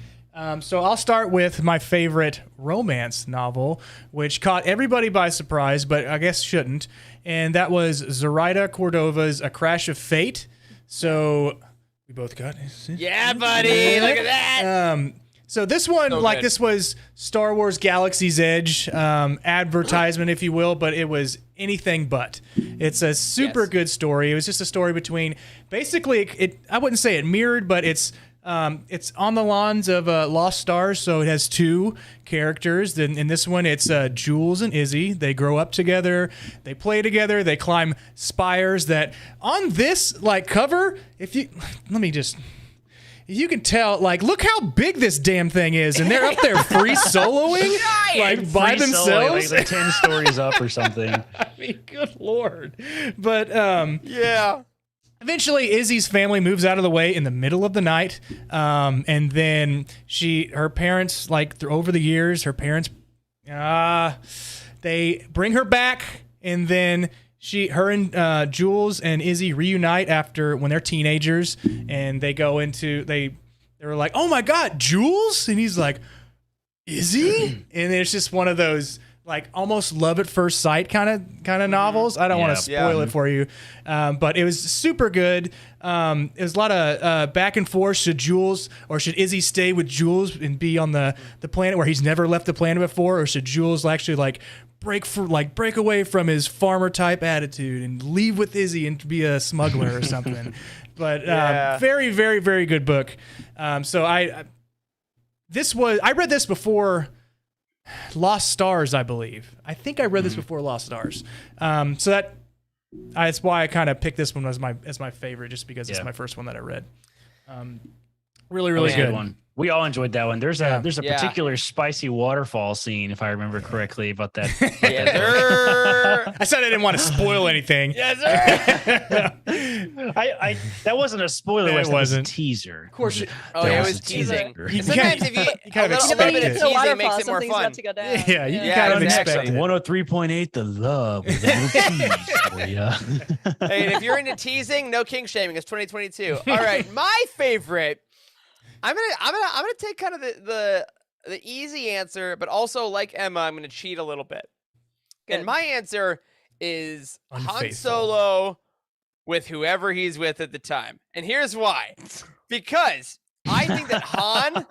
So I'll start with my favorite romance novel, which caught everybody by surprise, but I guess shouldn't. And that was Zoraida Cordova's A Crash of Fate. So we both got it. Yeah, buddy. Look at that. So this one, this was Star Wars Galaxy's Edge advertisement, if you will, but it was anything but. It's a super good story. It was just a story between, basically, I wouldn't say it mirrored, but it's It's on the lawns of Lost Stars, so it has two characters. In this one, it's Jules and Izzy. They grow up together, they play together, they climb spires. That on this cover, if you can tell, look how big this damn thing is, and they're up there free soloing, by themselves. Like 10 stories up or something. I mean, good lord. But Yeah. eventually, Izzy's family moves out of the way in the middle of the night, and then her parents, over the years, they bring her back, and then her and Jules and Izzy reunite when they're teenagers, and they go into they were like, "Oh my God, Jules!" And he's like, "Izzy?" And it's just one of those almost love at first sight kind of novels. I don't want to spoil it for you, but it was super good. It was a lot of back and forth. Should Jules or should Izzy stay with Jules and be on the planet where he's never left the planet before, or should Jules actually break away from his farmer type attitude and leave with Izzy and be a smuggler or something? But very, very, very good book. So I read this before Lost Stars, I believe. I think I read this before Lost Stars. So that's why I kind of picked this one as my favorite, just because it's my first one that I read. Really, really good one. We all enjoyed that one. There's a particular spicy waterfall scene, if I remember correctly, about that. Yes, sir. I said I didn't want to spoil anything. Yes, sir. I that wasn't a spoiler. It That was wasn't. a teaser. Of course, It was teasing. You Sometimes kinda- if you you kind of a expect little bit it. of The teasing waterfall, makes it more something's fun. about to go down. Yeah, you Yeah, kind of exactly. expect it. 103.8 The Love with a little tease for ya. Hey, and if you're into teasing, no king shaming. It's 2022. All right, my favorite. I'm gonna take kind of the easy answer, but also like Emma, I'm gonna cheat a little bit. Good. And my answer is Han Unfaithful. Solo with whoever he's with at the time. And here's why. Because I think that Han,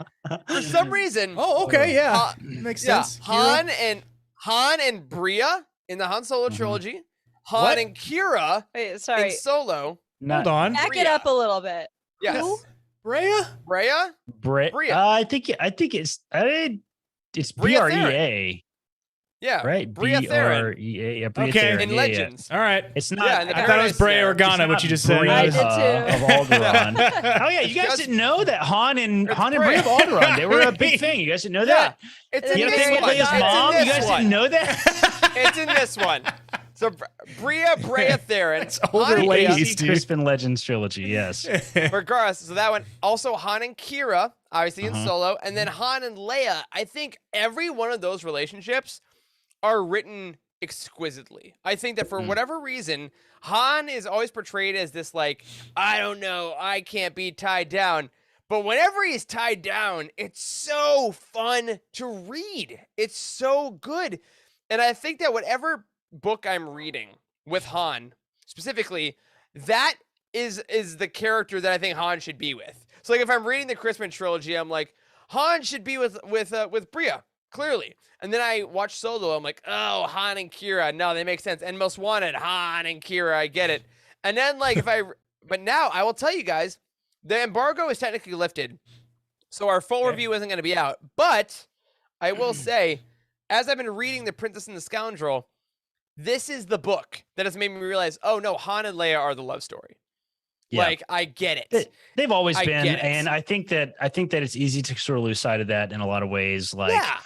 for some reason, Oh, okay, yeah, Han- makes yeah, sense. Han and Bria in the Han Solo trilogy, Han What? and Kira Wait, sorry. in Solo. Hold on, Back it up a little bit. Yes. Who? Brea. Bria? Brea. Brea. I think it's Brea BREA, Yeah. right? Bria Theron BREA. Yeah, Brea Okay. Theron, in yeah, Legends. All right, It's not. Yeah, in the I thought it was Brea Paradise Organa, what you just said. I did too. Of Alderaan. Oh yeah, you guys Just- didn't know that Han and It's Brea Brea. of Alderaan, they were a big thing. You guys didn't know that? It's You in You know this thing with one. Leia's It's in mom? You this guys one. didn't know that? It's in this one. So Brea Theron. It's older Han and ladies, Brea, AC dude. Crispin Legends trilogy, yes. regardless. So that one. Also Han and Kira, obviously in Uh-huh. Solo. And then Han and Leia. I think every one of those relationships are written exquisitely. I think that for whatever reason, Han is always portrayed as this I don't know, I can't be tied down. But whenever he's tied down, it's so fun to read. It's so good. And I think that whatever book I'm reading with Han, specifically, that is the character that I think Han should be with. So if I'm reading the Crispin trilogy, I'm like, Han should be with Bria, clearly. And then I watch Solo, I'm like, oh, Han and Kira, no, they make sense. And Most Wanted, Han and Kira, I get it. And then but now I will tell you guys, the embargo is technically lifted, so our full review isn't going to be out. But I will say, as I've been reading The Princess and the Scoundrel, this is the book that has made me realize, oh no, Han and Leia are the love story. Yeah. I get it. They've always I been, get it. and I think that it's easy to sort of lose sight of that in a lot of ways. Yeah,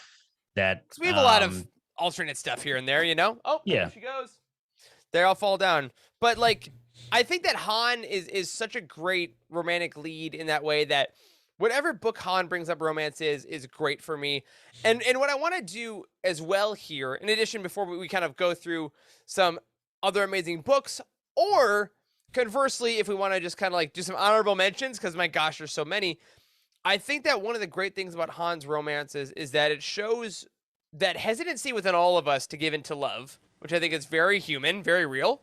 That 'cause we have a lot of alternate stuff here and there, you know? Oh, Yeah. there she goes. They all fall down. But I think that Han is such a great romantic lead in that way that whatever book Han brings up romance is great for me. And what I want to do as well here, in addition, before we kind of go through some other amazing books, or conversely, if we want to just kind of do some honorable mentions, because my gosh, there's so many. I think that one of the great things about Han's romances is that it shows that hesitancy within all of us to give into love, which I think is very human, very real.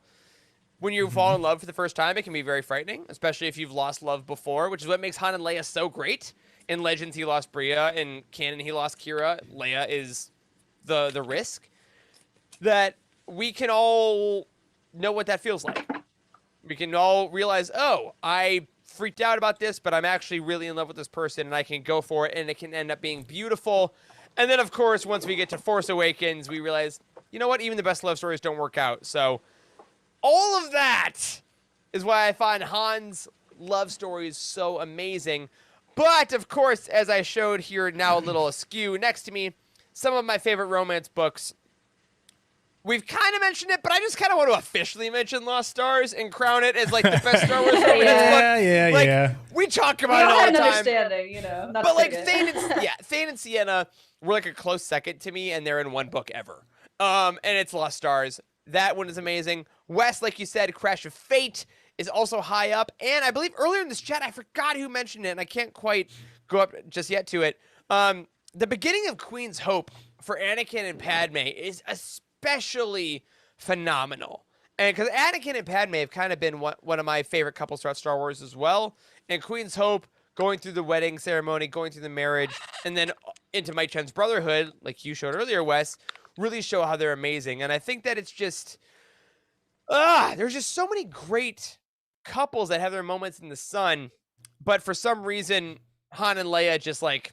When you fall in love for the first time, it can be very frightening, especially if you've lost love before, which is what makes Han and Leia so great. In Legends, he lost Bria. In canon, he lost Kira. Leia is the risk. That we can all know what that feels like. We can all realize, oh, I freaked out about this, but I'm actually really in love with this person and I can go for it and it can end up being beautiful. And then, of course, once we get to Force Awakens, we realize, you know what? Even the best love stories don't work out. So all of that is why I find Han's love stories so amazing. But, of course, as I showed here now a little askew next to me, some of my favorite romance books. We've kind of mentioned it, but I just kind of want to officially mention Lost Stars and crown it as like the best Star Wars romance book. Yeah. We talk We about it all all had the an time. understanding, not But to like take Thane it. Thane and Sienna were like a close second to me, and they're in one book ever. And it's Lost Stars. That one is amazing. Wes, like you said, Crash of Fate is also high up. And I believe earlier in this chat, I forgot who mentioned it, and I can't quite go up just yet to it. The beginning of Queen's Hope for Anakin and Padme is especially phenomenal. And because Anakin and Padme have kind of been one of my favorite couples throughout Star Wars as well. And Queen's Hope, going through the wedding ceremony, going through the marriage, and then into Mike Chen's brotherhood, like you showed earlier, Wes, really show how they're amazing. And I think that it's just, there's just so many great couples that have their moments in the sun. But for some reason, Han and Leia just like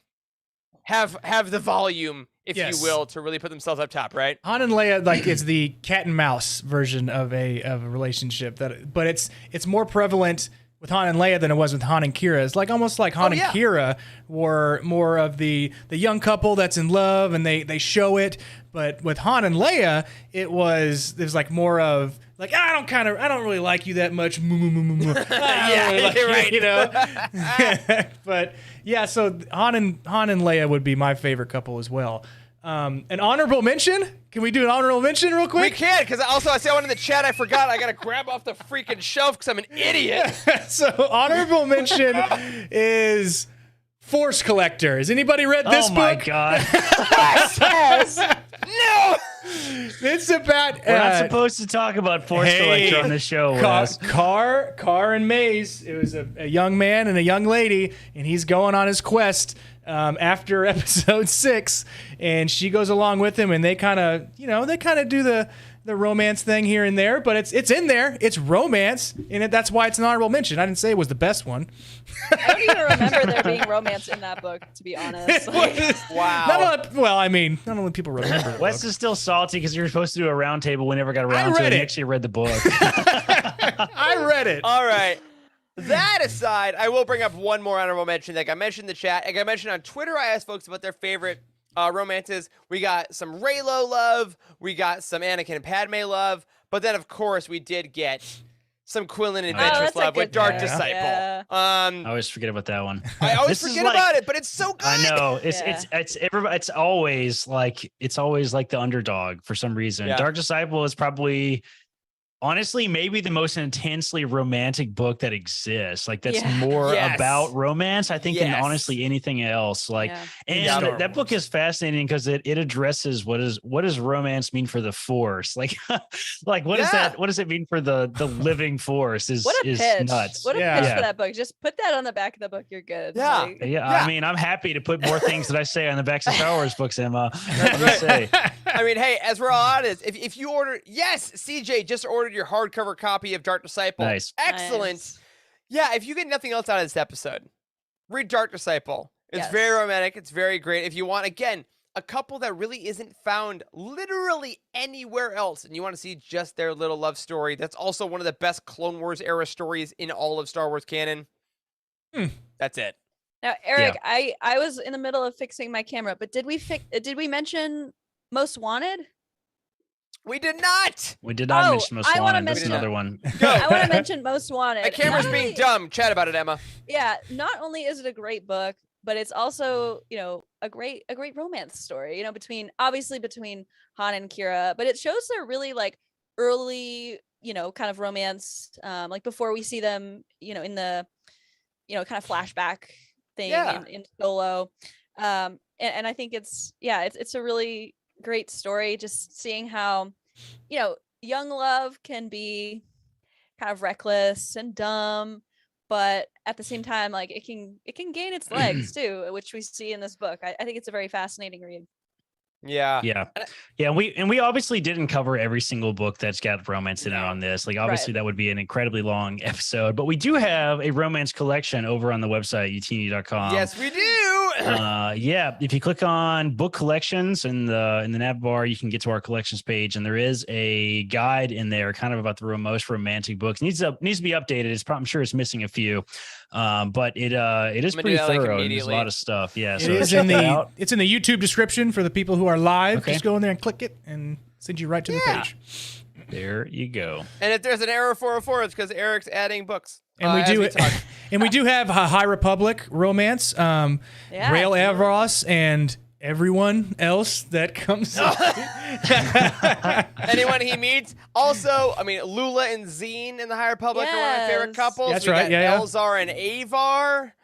have the volume, if Yes. you will, to really put themselves up top, right? Han and Leia, like, it's the cat and mouse version of a relationship but it's more prevalent with Han and Leia than it was with Han and Kira. It's like almost like Han and Kira were more of the young couple that's in love and they show it. But with Han and Leia, there's like more of like, I don't really like you that much. Yeah, you're right. You know. But yeah, so Han and Leia would be my favorite couple as well. An honorable mention? Can we do an honorable mention real We quick? can, because also I saw one in the chat. I forgot. I got to grab off the freaking shelf because I'm an idiot. So honorable mention is Force Collector. Has anybody read this book? Oh my god. Yes. No! It's about We're not supposed to talk about Force Collector on the show, Wes. Car and Maze. It was a young man and a young lady, and he's going on his quest after episode 6, and she goes along with him, and they kind of do the romance thing here and there, but it's in there. It's romance, and that's why it's an honorable mention. I didn't say it was the best one. I don't even remember there being romance in that book, to be honest. Wow. Not only people remember. Wes is still salty because you're supposed to do a round table. We never got around to it. read He it. actually read the book. I read it. All right. That aside, I will bring up one more honorable mention. Like I mentioned in the chat, like I mentioned on Twitter, I asked folks about their favorite romances. We got some Reylo love. We got some Anakin and Padme love. But then, of course, we did get some Quillen adventurous that's a love with good Dark pick. Disciple. Yeah. I always forget about that one. I always This is forget like- about it, but it's so good. I know Yeah. it's always like the underdog for some reason. Yeah. Dark Disciple is probably honestly maybe the most intensely romantic book that exists. Like that's Yeah. more Yes. about romance, I think, than Yes. honestly anything else. Like, Yeah. and Star that book is fascinating because it addresses what does romance mean for the Force? Like, like what is Yeah. that? What does it mean for the living Force? Is What a is pitch. nuts. What a Yeah. pitch Yeah. for that book. Just put that on the back of the book. You're good. Yeah. Like, Yeah, Yeah. I mean, I'm happy to put more things that I say on the backs of Star Wars books, Emma. Let me say. I mean, hey, as we're all honest, if you order, yes, CJ just ordered your hardcover copy of Dark Disciple. Nice. Excellent. nice. Yeah, if you get nothing else out of this episode, read Dark Disciple. It's Yes. very romantic. It's very great. If you want, again, a couple that really isn't found literally anywhere else, and you want to see just their little love story, that's also one of the best Clone Wars era stories in all of Star Wars canon. That's it. Now, Eric, I was in the middle of fixing my camera, but did we mention Most Wanted? We did not. We did not Oh, mention Most I wanna Wanted. That's mention- another one. I want to mention Most Wanted. My camera's Not being only- dumb. Chat about it, Emma. Yeah, not only is it a great book, but it's also, a great romance story, between Han and Kira, but it shows their really like early, kind of romance, like before we see them, in the, kind of flashback thing Yeah. in Solo. And I think it's a really great story, just seeing how, young love can be kind of reckless and dumb, but at the same time, like it can gain its legs too, which we see in this book. I think it's a very fascinating read. Yeah. Yeah. Yeah. We obviously didn't cover every single book that's got romance in it on this. Like, obviously, that would be an incredibly long episode, but we do have a romance collection over on the website, utini.com. Yes, we do. Yeah. If you click on book collections in the nav bar, you can get to our collections page, and there is a guide in there kind of about the most romantic books. Needs to be updated. I'm sure it's missing a few. But it is pretty thorough. And there's a lot of stuff. Yeah. It is it's in the YouTube description for the people who are live. Okay. Just go in there and click it and send you right to the page. There you go. And if there's an error 404, it's because Eric's adding books. And we do have a High Republic romance, Rail Avros, and everyone else that comes up. Anyone he meets. Also, I mean, Lula and Zine in the High Republic are one of my favorite couples. That's we right. got Elzar and Avar.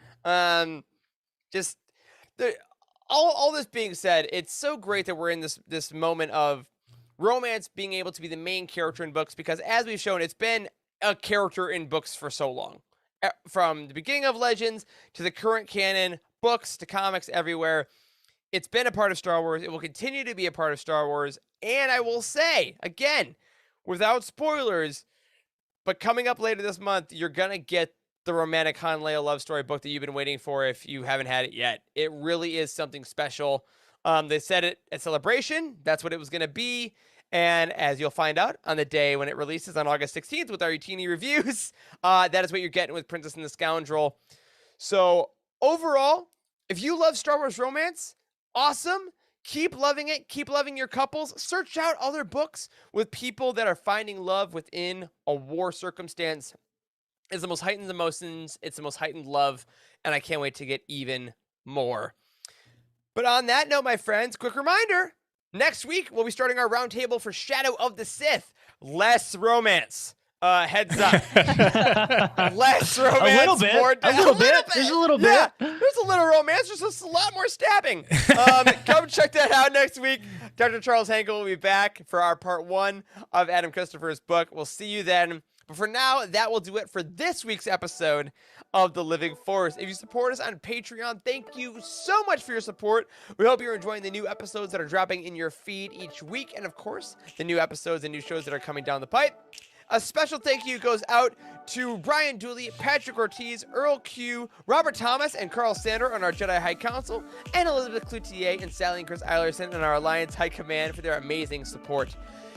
All this being said, it's so great that we're in this moment of romance being able to be the main character in books, because as we've shown, it's been a character in books for so long. From the beginning of Legends to the current canon, books to comics everywhere. It's been a part of Star Wars. It will continue to be a part of Star Wars. And I will say, again, without spoilers, but coming up later this month, you're going to get the romantic Han Leia love story book that you've been waiting for if you haven't had it yet. It really is something special. They said it at Celebration. That's what it was going to be. And as you'll find out on the day when it releases on August 16th with our Utini reviews, that is what you're getting with Princess and the Scoundrel. So overall, if you love Star Wars romance, awesome. Keep loving it. Keep loving your couples. Search out other books with people that are finding love within a war circumstance. It's the most heightened emotions. It's the most heightened love. And I can't wait to get even more. But on that note, my friends, quick reminder. Next week, we'll be starting our roundtable for Shadow of the Sith. Less romance. Heads up. Less romance. A little bit. More A little bit. There's a little bit. Yeah, there's a little romance. There's just a lot more stabbing. Come check that out next week. Dr. Charles Hankel will be back for our part 1 of Adam Christopher's book. We'll see you then. But for now, that will do it for this week's episode of The Living Force. If you support us on Patreon, thank you so much for your support. We hope you're enjoying the new episodes that are dropping in your feed each week. And of course, the new episodes and new shows that are coming down the pipe. A special thank you goes out to Brian Dooley, Patrick Ortiz, Earl Q, Robert Thomas, and Carl Sander on our Jedi High Council, and Elizabeth Cloutier and Sally and Chris Eilerson on our Alliance High Command for their amazing support.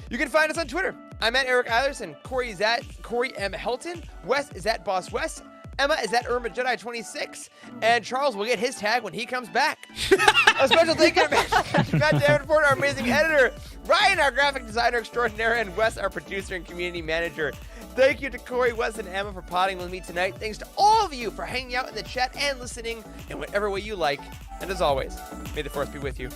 You can find us on Twitter. I'm at Eric Eilerson. Corey is at Corey M. Helton. Wes is at Boss Wes. Emma is at Irma Jedi 26. And Charles will get his tag when he comes back. A special thank you to Matt Davenport, our amazing editor. Ryan, our graphic designer extraordinaire. And Wes, our producer and community manager. Thank you to Corey, Wes, and Emma for potting with me tonight. Thanks to all of you for hanging out in the chat and listening in whatever way you like. And as always, may the Force be with you.